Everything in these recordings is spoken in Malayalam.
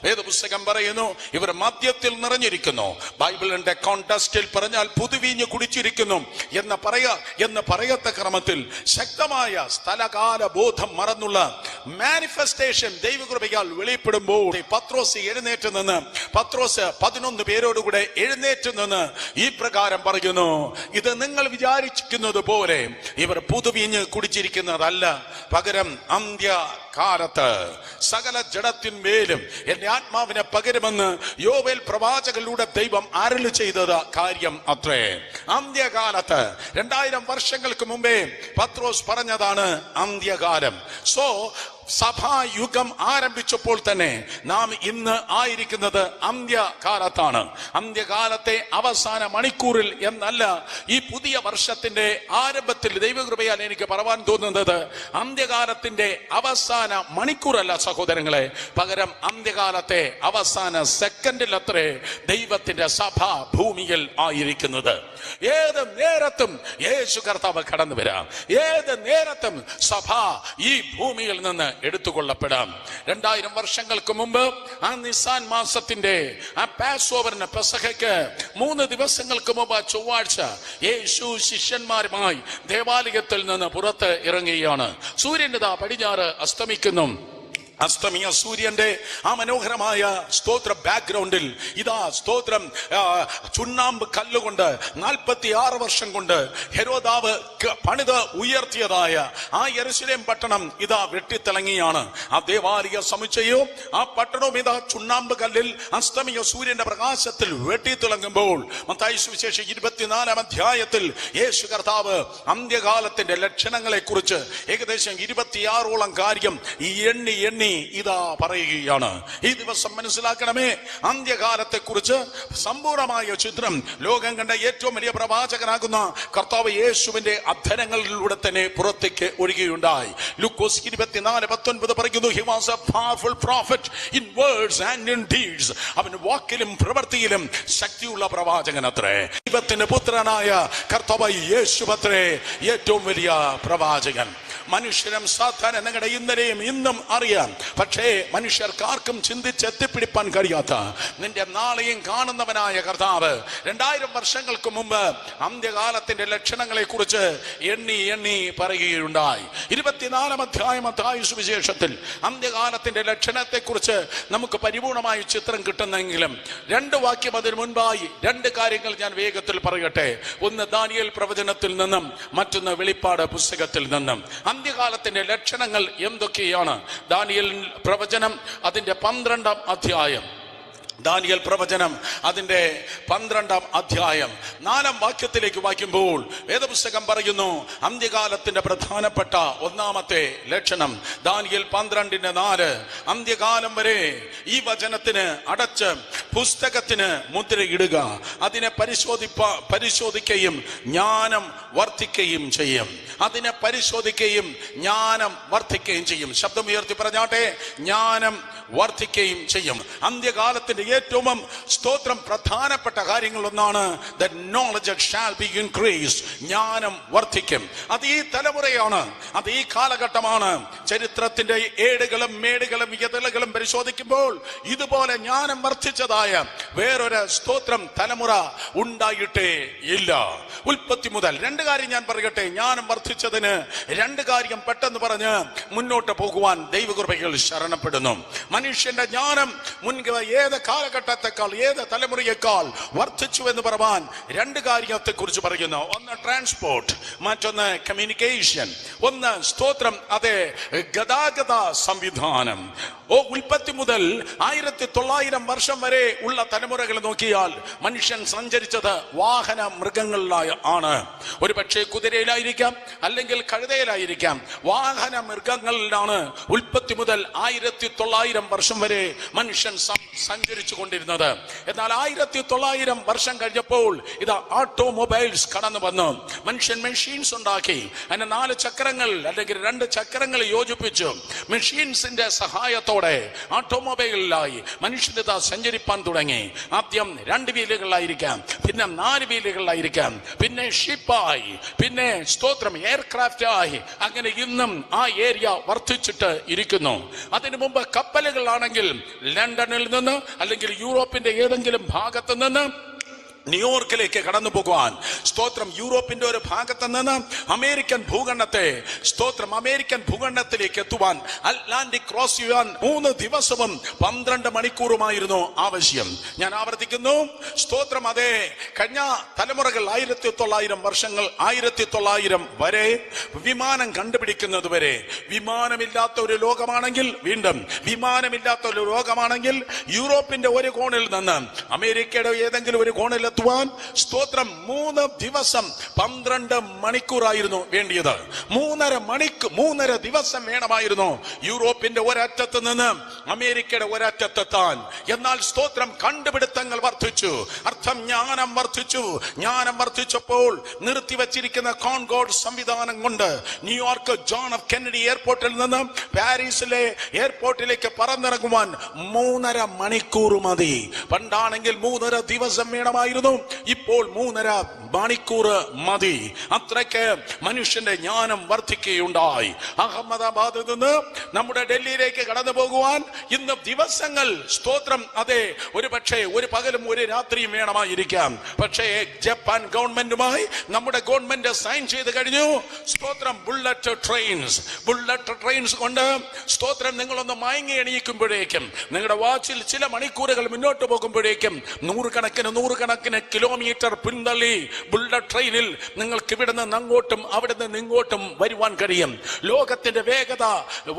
വേദപുസ്തകം പറയുന്നു ഇവർ മദ്യത്തിൽ നിറഞ്ഞിരിക്കുന്നു. ബൈബിളിന്റെ കോണ്ടെക്സ്റ്റിൽ പറഞ്ഞാൽ പുതുവീഞ്ഞ് കുടിച്ചിരിക്കുന്നു എന്ന് പറയത്ത ക്രമത്തിൽ ശക്തമായ സ്ഥലകാല ബോധം മറന്നുള്ള മാനിഫെസ്റ്റേഷൻ ദൈവകൃപയാൽ വെളിപ്പെടുമ്പോൾ പത്രോസ് എഴുന്നേറ്റ് നിന്ന്, പത്രോസ് 11 പേരോടുകൂടെ എഴുന്നേറ്റ് നിന്ന് ഈ പ്രകാരം പറയുന്നു, ഇത് നിങ്ങൾ വിചാരിക്കുന്നത് പോലെ ഇവർ പുതുവീഞ്ഞ് കുടിച്ചിരിക്കുന്നതല്ല, പകരം അന്ത്യകാലത്ത് സകല ജഡത്തിന്മേലും എന്റെ ആത്മാവിനെ പകരുമെന്ന് യോവേൽ പ്രവാചകനിലൂടെ ദൈവം അരുളി ചെയ്തത് കാര്യം അത്രേ. അന്ത്യകാലത്ത് 2000 വർഷങ്ങൾക്ക് മുമ്പേ പത്രോസ് പറഞ്ഞതാണ് അന്ത്യകാലം. സോ സഭായുഗം ആരംഭിച്ചപ്പോൾ തന്നെ നാം ഇന്ന് ആയിരിക്കുന്നത് അന്ത്യകാലത്താണ്. അന്ത്യകാലത്തെ അവസാന മണിക്കൂറിൽ എന്നല്ല, ഈ പുതിയ വർഷത്തിന്റെ ആരംഭത്തിൽ ദൈവകൃപയാൽ എനിക്ക് പറയാൻ തോന്നുന്നത് അന്ത്യകാലത്തിന്റെ അവസാന മണിക്കൂറല്ല സഹോദരങ്ങളെ, പകരം അന്ത്യകാലത്തെ അവസാന സെക്കൻഡിലത്രേ ദൈവത്തിന്റെ സഭ ഭൂമിയിൽ ആയിരിക്കുന്നത്. ഏത് നേരത്തും യേശു കർത്താവ് കടന്നു വരാം, ഏത് നേരത്തും സഭ ഈ ഭൂമിയിൽ നിന്ന് എടുത്തുകൊള്ളപ്പെടാം. 2000 വർഷങ്ങൾക്ക് മുമ്പ് ആ നിസാൻ മാസത്തിന്റെ ആ പാസ് ഓവറിന് പെസഹയ്ക്ക് 3 ദിവസങ്ങൾക്ക് മുമ്പ് ചൊവ്വാഴ്ച യേശു ശിഷ്യന്മാരുമായി ദേവാലയത്തിൽ നിന്ന് പുറത്ത് ഇറങ്ങുകയാണ്. സൂര്യൻ ഇതാ പടിഞ്ഞാറ് അസ്തമിക്കുന്നു. അസ്തമിയ സൂര്യന്റെ ആ മനോഹരമായ സ്തോത്ര ബാക്ക്ഗ്രൗണ്ടിൽ ഇതാ സ്തോത്രം ചുണ്ണാമ്പ് കല്ലുകൊണ്ട് 46 വർഷം കൊണ്ട് ഹെരോദാവ് പണിത് ഉയർത്തിയതായ ആ യെരൂശലേം പട്ടണം ഇതാ വെട്ടിത്തിളങ്ങിയാണ്. ആ ദേവാലയ സമുച്ചയവും ആ പട്ടണവും ഇതാ ചുണ്ണാമ്പ് കല്ലിൽ അസ്തമിയ സൂര്യന്റെ പ്രകാശത്തിൽ വെട്ടിത്തിളങ്ങുമ്പോൾ മത്തായി സുവിശേഷം 24-ാം അധ്യായത്തിൽ യേശു കർത്താവ് അന്ത്യകാലത്തിന്റെ ലക്ഷണങ്ങളെ കുറിച്ച് ഏകദേശം 26ഓളം കാര്യം എണ്ണി ഇതാ പറയുകയാണ്. ഈ ദിവസം മനസ്സിലാക്കണമേ, അന്ത്യകാലത്തെ കുറിച്ച് സമ്പൂർണമായ ചിത്രം ലോകം കണ്ട ഏറ്റവും വലിയ പ്രവാചകനാകുന്ന കർത്താവ് യേശുവിന്റെ അധരങ്ങളിലൂടെ തന്നെ പുറത്തേക്ക് ഒഴുകുകയുണ്ടായി. ലൂക്കോസ് 24:19 പറയുന്നു, he was a powerful prophet in words and in deeds. അവൻ വാക്കിലും പ്രവൃത്തിയിലും ശക്തിയുള്ള പ്രവാചകനത്രേ. ദൈവത്തിന്റെ പുത്രനായ കർത്താവ് യേശുവത്രേ ഏറ്റവും വലിയ പ്രവാചകൻ. മനുഷ്യരും സാധാരണ നിങ്ങളുടെ ഇന്നലെയും ഇന്നും അറിയാം, പക്ഷേ മനുഷ്യർക്കാർക്കും ചിന്തിച്ചെത്തിപ്പിടിപ്പാൻ കഴിയാത്ത നിന്റെ നാളെയും കാണുന്നവനായ കർത്താവ് 2000 വർഷങ്ങൾക്ക് മുമ്പ് അന്ത്യകാലത്തിന്റെ ലക്ഷണങ്ങളെ കുറിച്ച് എണ്ണി പറയുകയുണ്ടായി. 24-ാം അധ്യായം മത്തായി സുവിശേഷത്തിൽ അന്ത്യകാലത്തിന്റെ ലക്ഷണത്തെ കുറിച്ച് നമുക്ക് പരിപൂർണമായ ചിത്രം കിട്ടുന്നെങ്കിലും 2 വാക്യം അതിന് മുൻപായി 2 കാര്യങ്ങൾ ഞാൻ വേഗത്തിൽ പറയട്ടെ. ഒന്ന് ദാനിയേൽ പ്രവചനത്തിൽ നിന്നും, മറ്റൊന്ന് വെളിപ്പാട് പുസ്തകത്തിൽ നിന്നും. അന്ത്യകാലത്തിന്റെ ലക്ഷണങ്ങൾ എന്തൊക്കെയാണ്? ദാനിയേൽ പ്രവചനം അതിന്റെ 12-ാം അധ്യായം, ദാനിയേൽ പ്രവചനം അതിന്റെ 12-ാം അധ്യായം 4-ാം വാക്യത്തിലേക്ക് വായിക്കുമ്പോൾ വേദപുസ്തകം പറയുന്നു, അന്ത്യകാലത്തിന്റെ പ്രധാനപ്പെട്ട 1-ാമത്തെ ലക്ഷണം ദാനിയേൽ 12:4, അന്ത്യകാലം വരെ ഈ വചനത്തിന് അടച്ച് പുസ്തകത്തിന് മുദ്രയിടുക, അതിനെ പരിശോധിക്കുകയും ജ്ഞാനം വർദ്ധിക്കുകയും ചെയ്യും. അതിനെ പരിശോധിക്കുകയും ജ്ഞാനം വർദ്ധിക്കുകയും ചെയ്യും. ശബ്ദം ഉയർത്തി പറഞ്ഞാട്ടെ, ജ്ഞാനം വർദ്ധിക്കുകയും ചെയ്യും. അന്ത്യകാലത്തിന്റെ ഏറ്റവും സ്തോത്രം പ്രധാനപ്പെട്ട കാര്യങ്ങളൊന്നാണ് that knowledge shall be increased. ജ്ഞാനം വർദ്ധിക്കും. അത് ഈ തലമുറയാണ്, അത് ഈ കാലഘട്ടമാണ്. ചരിത്രത്തിന്റെ ഏടുകളും മേടുകളും യതളുകളും പരിശോധിക്കുമ്പോൾ ഇതുപോലെ ജ്ഞാനം വർദ്ധിച്ചതായ വേറൊരു സ്തോത്രം തലമുറ ഉണ്ടായിട്ടേ ഇല്ല. ഉൽപ്പത്തി മുതൽ 2 കാര്യം ഞാൻ പറയട്ടെ. ജ്ഞാനം വർദ്ധിച്ചതിന് 2 കാര്യം പെട്ടെന്ന് പറഞ്ഞ് മുന്നോട്ട് പോകുവാൻ ദൈവകൃപയിൽ ശരണപ്പെടുന്നു. മനുഷ്യന്റെ ജ്ഞാനം മുൻപ് ഏത് കാലഘട്ടത്തെക്കാൾ, ഏത് തലമുറയേക്കാൾ വർദ്ധിച്ചു എന്ന് പറയാൻ 2 കാര്യത്തെ കുറിച്ച് പറയുന്നു. ഒന്ന് ട്രാൻസ്പോർട്ട്, മറ്റൊന്ന് കമ്മ്യൂണിക്കേഷൻ, ഒന്ന് സ്തോത്രം അതെ ഗതാഗത സംവിധാനം. ഉൽപ്പത്തി മുതൽ 1900 വർഷം വരെ ഉള്ള തലമുറകൾ നോക്കിയാൽ മനുഷ്യൻ സഞ്ചരിച്ചത് വാഹന മൃഗങ്ങളിലായി ആണ്. ഒരു പക്ഷേ കുതിരയിലായിരിക്കാം, അല്ലെങ്കിൽ കഴുതയിലായിരിക്കാം. വാഹന മൃഗങ്ങളിലാണ് ഉൽപ്പത്തി മുതൽ 1900 വർഷം വരെ മനുഷ്യൻ സഞ്ചരിച്ചു കൊണ്ടിരുന്നത്. എന്നാൽ 1900 വർഷം കഴിഞ്ഞപ്പോൾ ഇതാ ഓട്ടോമൊബൈൽസ് കടന്നു വന്നു. മനുഷ്യൻ മെഷീൻസ് ഉണ്ടാക്കി. അതിന് 4 ചക്രങ്ങൾ അല്ലെങ്കിൽ 2 ചക്രങ്ങൾ യോജിപ്പിച്ചു മെഷീൻസിന്റെ സഹായത്തോടെ വികസനത്തോടെ ഓട്ടോമൊബൈലിലായി മനുഷ്യത സഞ്ചരിപ്പാൻ തുടങ്ങി. ആദ്യം 2 വീലുകളായിരിക്കാം, പിന്നെ 4 വീലുകളായിരിക്കാം, പിന്നെ ഷിപ്പായി, പിന്നെ സ്തോത്രം എയർക്രാഫ്റ്റ് ആയി. അങ്ങനെ ഇന്നും ആ ഏരിയ വർദ്ധിച്ചിട്ട് ഇരിക്കുന്നു. അതിനു മുമ്പ് കപ്പലുകളാണെങ്കിൽ ലണ്ടനിൽ നിന്ന് അല്ലെങ്കിൽ യൂറോപ്പിന്റെ ഏതെങ്കിലും ഭാഗത്ത് നിന്ന് ന്യൂയോർക്കിലേക്ക് കടന്നു പോകുവാൻ, സ്തോത്രം യൂറോപ്പിന്റെ ഒരു ഭാഗത്ത് നിന്ന് അമേരിക്കൻ ഭൂഖണ്ഡത്തിലേക്ക് എത്തുവാൻ, അറ്റ്ലാന്റിക് ക്രോസ് ചെയ്യാൻ 3 ദിവസവും 12 മണിക്കൂറുമായിരുന്നു ആവശ്യം. ഞാൻ ആവർത്തിക്കുന്നു, സ്തോത്രം. അതേ, കഴിഞ്ഞ തലമുറകൾ 1900 വർഷങ്ങൾ, 1900 വരെ വിമാനം കണ്ടുപിടിക്കുന്നത് വരെ വിമാനമില്ലാത്ത ഒരു ലോകമാണെങ്കിൽ, വീണ്ടും വിമാനമില്ലാത്ത ഒരു ലോകമാണെങ്കിൽ യൂറോപ്പിന്റെ ഒരു കോണിൽ നിന്ന് അമേരിക്കയുടെ ഏതെങ്കിലും ഒരു കോണിൽ സ്തോത്രം 3 ദിവസം 12 മണിക്കൂറായിരുന്നു വേണ്ടിയത്. 3.5 ദിവസം വേണമായിരുന്നു യൂറോപ്പിന്റെ ഒരറ്റത്ത് നിന്ന് അമേരിക്കയുടെ ഒരറ്റത്തെത്താൻ. എന്നാൽ സ്തോത്രം കണ്ടുപിടുത്തങ്ങൾ വർദ്ധിച്ചു, അർത്ഥം ജ്ഞാനം വർദ്ധിച്ചു. ജ്ഞാനം വർദ്ധിച്ചപ്പോൾ നിർത്തിവച്ചിരിക്കുന്ന കോൺകോർഡ് സംവിധാനം കൊണ്ട് ന്യൂയോർക്ക് ജോൺ എഫ് കെന്നഡി എയർപോർട്ടിൽ നിന്ന് പാരീസിലെ എയർപോർട്ടിലേക്ക് പറന്നിറങ്ങുവാൻ 3.5 മണിക്കൂർ മതി. പണ്ടാണെങ്കിൽ 3.5 ദിവസം വേണമായിരുന്നു, ഇപ്പോൾ 3.5 മണിക്കൂർ മതി. അത്രയ്ക്ക് മനുഷ്യന്റെ ജ്ഞാനം വർദ്ധിക്കുകയുണ്ടായി. അഹമ്മദാബാദിൽ നിന്ന് നമ്മുടെ ഡൽഹിയിലേക്ക് കടന്നു പോകുവാൻ ഇന്ന് ദിവസങ്ങൾ, സ്തോത്രം. അതെ, ഒരു പക്ഷേ ഒരു പകലും ഒരു രാത്രിയും വേണമായിരിക്കാം. പക്ഷേ ജപ്പാൻ ഗവൺമെന്റുമായി നമ്മുടെ ഗവൺമെന്റ് സൈൻ ചെയ്ത് കഴിഞ്ഞു. സ്തോത്രം. ബുള്ളറ്റ് ട്രെയിൻസ് കൊണ്ട്, സ്തോത്രം, നിങ്ങളൊന്ന് മയങ്ങി എണീക്കുമ്പോഴേക്കും, നിങ്ങളുടെ വാച്ചിൽ ചില മണിക്കൂറുകൾ മുന്നോട്ട് പോകുമ്പോഴേക്കും നൂറുകണക്കിന് കിലോമീറ്റർ പിന്തള്ളി ബുള്ളറ്റ് ട്രെയിനിൽ നിങ്ങൾക്ക് ഇവിടെ നിന്ന് അങ്ങോട്ടും അവിടെ നിന്ന് ഇങ്ങോട്ടും വരുവാൻ കഴിയും. ലോകത്തിന്റെ വേഗത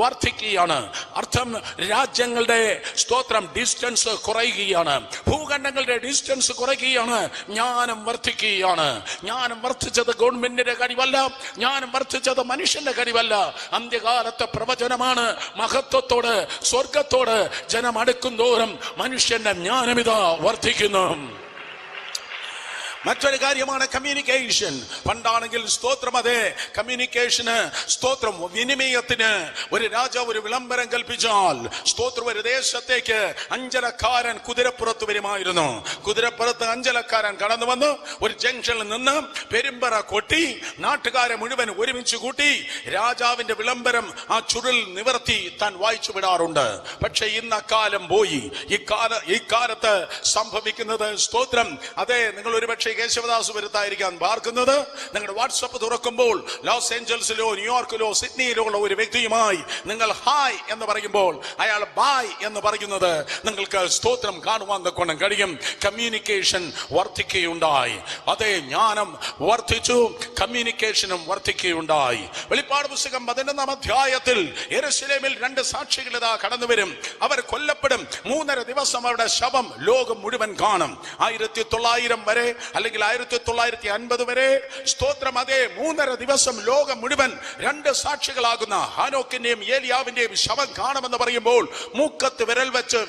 വർദ്ധിക്കുകയാണ്. അർത്ഥം രാജ്യങ്ങളുടെ, സ്തോത്രം, ഡിസ്റ്റൻസ് കുറയുകയാണ്, ഭൂഖണ്ഡങ്ങളുടെ ഡിസ്റ്റൻസ് കുറയുകയാണ്, ജ്ഞാനം വർദ്ധിക്കുകയാണ്. ജ്ഞാനം വർദ്ധിച്ചത് ഗവൺമെന്റിന്റെ കഴിവല്ല, ജ്ഞാനം വർദ്ധിച്ചത് മനുഷ്യന്റെ കഴിവല്ല, അന്ത്യകാലത്തെ പ്രവചനമാണ്. മഹത്വത്തോട്, സ്വർഗത്തോട് ജനം അടുക്കും തോറും മനുഷ്യന്റെ ജ്ഞാനമിതാ വർദ്ധിക്കുന്നു. മറ്റൊരു കാര്യമാണ് കമ്മ്യൂണിക്കേഷൻ. പണ്ടാണെങ്കിൽ, സ്തോത്രം, അതെ, കമ്മ്യൂണിക്കേഷന്, സ്തോത്രം, വിനിമയത്തിന് ഒരു രാജാവ് ഒരു വിളംബരം കൽപ്പിച്ചാൽ, സ്തോത്രം, ഒരു ദേശത്തേക്ക് അഞ്ചലക്കാരൻ കുതിരപ്പുറത്ത് വരുമായിരുന്നു. കുതിരപ്പുറത്ത് അഞ്ചലക്കാരൻ കടന്നു വന്ന് ഒരു ജംഗ്ഷനിൽ നിന്ന് പെരുമ്പറ കൊട്ടി നാട്ടുകാരെ മുഴുവൻ ഒരുമിച്ച് കൂട്ടി രാജാവിന്റെ വിളംബരം ആ ചുരുൾ നിവർത്തി താൻ വായിച്ചു വിടാറുണ്ട്. പക്ഷെ ഇന്ന് അക്കാലം പോയി. ഇക്കാലത്ത് സംഭവിക്കുന്നത്, സ്തോത്രം, അതെ, നിങ്ങൾ ഒരുപക്ഷെ കേശവദാസ് വരുത്തായിരിക്കാൻ പാർക്കുന്നത്. നിങ്ങളുടെ വാട്സപ്പ് തുറക്കുമ്പോൾ ലോസ് ഏഞ്ചൽസിലോ ന്യൂയോർക്കിലോ സിഡ്നിയിലോ ഉള്ള ഒരു വ്യക്തിയുമായി നിങ്ങൾ ഹായ് എന്ന് പറയുമ്പോൾ അയാൾ ബായ് എന്ന് പറയുന്നത് നിങ്ങൾക്ക്, സ്തോത്രം, കാണുവാൻ കൊണ്ട് കഴിയും. കമ്മ്യൂണിക്കേഷൻ വർദ്ധിക്കുകയുണ്ടായി. അതേ, ജ്ഞാനം വർദ്ധിച്ചു, കമ്മ്യൂണിക്കേഷനും വർദ്ധിക്കുകയുണ്ടായി. വെളിപ്പാട് പുസ്തകം 11-ാം അധ്യായത്തിൽ യെരൂശലേമിൽ 2 സാക്ഷികൾ ഇതാ കടന്നു വരും. അവർ കൊല്ലപ്പെടും. 3.5 ദിവസം അവരുടെ ശവം ലോകം മുഴുവൻ കാണും. 1900 വരെ അല്ലെങ്കിൽ 1950 വരെ, സ്തോത്രം, അതേ, 3.5 ദിവസം ലോകം മുഴുവൻ 2 സാക്ഷികളാകുന്ന ഹാനോക്കിന്റെയും ഏലിയാവിന്റെയും ശവം കാണുമെന്ന് പറയുമ്പോൾ മൂക്കത്ത് വിരൽ വെച്ച്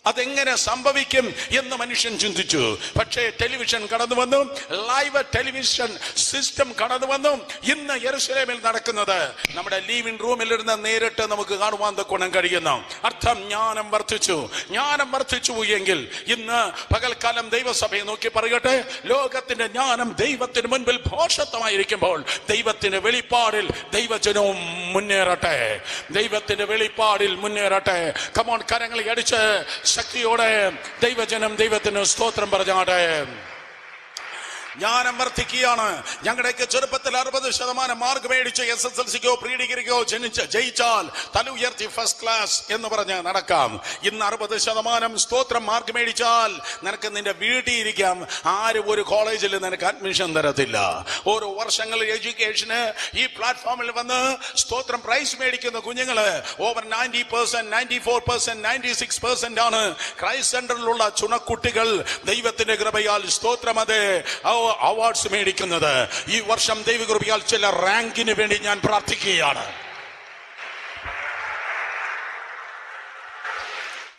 അതെങ്ങനെ സംഭവിക്കും എന്ന് മനുഷ്യൻ ചിന്തിച്ചു. പക്ഷേ ടെലിവിഷൻ കടന്നു വന്നു, ലൈവ് ടെലിവിഷൻ സിസ്റ്റം കടന്നു വന്നു. ഇന്ന് യെരൂശലേമിൽ നടക്കുന്നത് നമ്മുടെ ലീവിംഗ് റൂമിൽ ഇരുന്ന് നേരിട്ട് നമുക്ക് കാണുവാൻ തക്കോണം കഴിയുന്നു. അർത്ഥം ജ്ഞാനം വർദ്ധിച്ചു. ജ്ഞാനം വർദ്ധിച്ചു എങ്കിൽ ഇന്ന് പകൽക്കാലം ദൈവസഭയെ നോക്കി പറയട്ടെ, ലോകത്തിന്റെ ജ്ഞാനം ദൈവത്തിന് മുൻപിൽ ഭോഷത്വമായിരിക്കുമ്പോൾ ദൈവത്തിന്റെ വെളിപ്പാടിൽ ദൈവജനവും മുന്നേറട്ടെ. ദൈവത്തിന്റെ വെളിപ്പാടിൽ മുന്നേറട്ടെ. കമോൺ, കരങ്ങളെ അടിച്ച് ശക്തിയോടെ ദൈവജനം ദൈവത്തിന് സ്തോത്രം പറഞ്ഞാട്ടെ. ജ്ഞാനം വർദ്ധിക്കുകയാണ്. ഞങ്ങളുടെയൊക്കെ ചെറുപ്പത്തിൽ 60% മാർക്ക് മേടിച്ച് SSLCക്കോ പ്രീ ഡിഗ്രിക്കോ ജയിച്ചാൽ തല ഉയർത്തി ഫസ്റ്റ് ക്ലാസ് എന്ന് പറഞ്ഞ് നടക്കാം. ഇന്ന് 60% സ്തോത്രം മാർക്ക് മേടിച്ചാൽ നിനക്ക് നിന്റെ വീട്ടിൽ ഇരിക്കാം, ആരും ഒരു കോളേജിൽ നിനക്ക് അഡ്മിഷൻ തരത്തില്ല. ഓരോ വർഷങ്ങൾ എഡ്യൂക്കേഷന് ഈ പ്ലാറ്റ്ഫോമിൽ വന്ന് സ്തോത്രം പ്രൈസ് മേടിക്കുന്ന കുഞ്ഞുങ്ങള് ഓവർ 90%, 94%, 96% ആണ് ക്രൈസ്റ്റ് സെന്ററിലുള്ള ചുണക്കുട്ടികൾ ദൈവത്തിന്റെ കൃപയാൽ സ്തോത്രം അതെ അവാർഡ്സ് മേടിക്കുന്നത്. ഈ വർഷം ദൈവകൃപയാൽ ചില റാങ്കിന് വേണ്ടി ഞാൻ പ്രാർത്ഥിക്കുകയാണ്.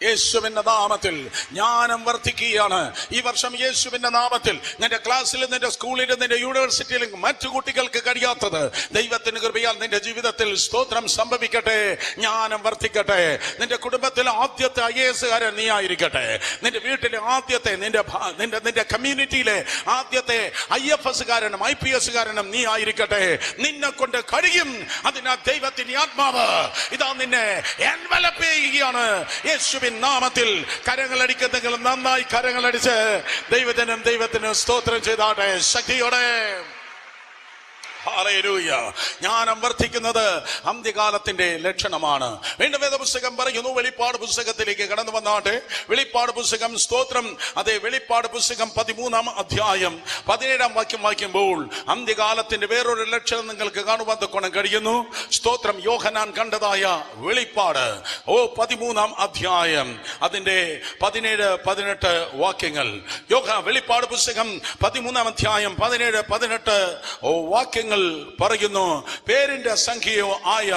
യേശുവിന്റെ നാമത്തിൽ ജ്ഞാനം വർദ്ധിക്കുകയാണ് ഈ വർഷം. യേശുവിന്റെ നാമത്തിൽ നിന്റെ ക്ലാസ്സിലും നിന്റെ സ്കൂളിലും നിന്റെ യൂണിവേഴ്സിറ്റിയിലും മറ്റു കുട്ടികൾക്ക് കഴിയാത്തത് ദൈവത്തിന് കൃപയാൽ നിന്റെ ജീവിതത്തിൽ സ്തോത്രം സംഭവിക്കട്ടെ. ജ്ഞാനം വർദ്ധിക്കട്ടെ. നിന്റെ കുടുംബത്തിലെ ആദ്യത്തെ IAS കാരൻ നീ ആയിരിക്കട്ടെ. നിന്റെ വീട്ടിലെ ആദ്യത്തെ നിന്റെ കമ്മ്യൂണിറ്റിയിലെ ആദ്യത്തെ IFS കാരനും IPS കാരനും നീ ആയിരിക്കട്ടെ. നിന്നെ കൊണ്ട് കഴിയും. അതിനാൽ ദൈവത്തിന്റെ ആത്മാവ് ഇതാ നിന്നെ എൻവലപ്പ് ചെയ്യുകയാണ്. യേശുവിൻ നാമത്തിൽ കരങ്ങളടിക്കുന്നെങ്കിൽ നന്നായി കരങ്ങളടിച്ച് ദൈവത്തിന് സ്തോത്രം ചെയ്താട്ടെ ശക്തിയോടെ. ഹല്ലേലൂയ. ജ്ഞാനം വർദ്ധിക്കുന്നത് അന്ത്യകാലത്തിന്റെ ലക്ഷണമാണ്. വീണ്ടും വേദപുസ്തകം പറയുന്നു, വെളിപ്പാട് പുസ്തകത്തിലേക്ക് കടന്നു വന്നാട്ടെ. വെളിപ്പാട് പുസ്തകം സ്തോത്രം, അതെ, വെളിപ്പാട് പുസ്തകം 13-ാം അധ്യായം 17-ാം വാക്യം വായിക്കുമ്പോൾ അന്ത്യകാലത്തിന്റെ വേറൊരു ലക്ഷണം നിങ്ങൾക്ക് കാണുവാൻ തൊക്കണം കഴിയുന്നു. സ്തോത്രം, യോഹന്നാൻ കണ്ടതായ വെളിപ്പാട് 13-ാം അധ്യായം അതിന്റെ 17-18 വാക്യങ്ങൾ. വെളിപ്പാട് പുസ്തകം 13-ാം അധ്യായം 17-18 വാക്യങ്ങൾ പറയുന്നു, പേരിന്റെ സംഖ്യയോ ആയ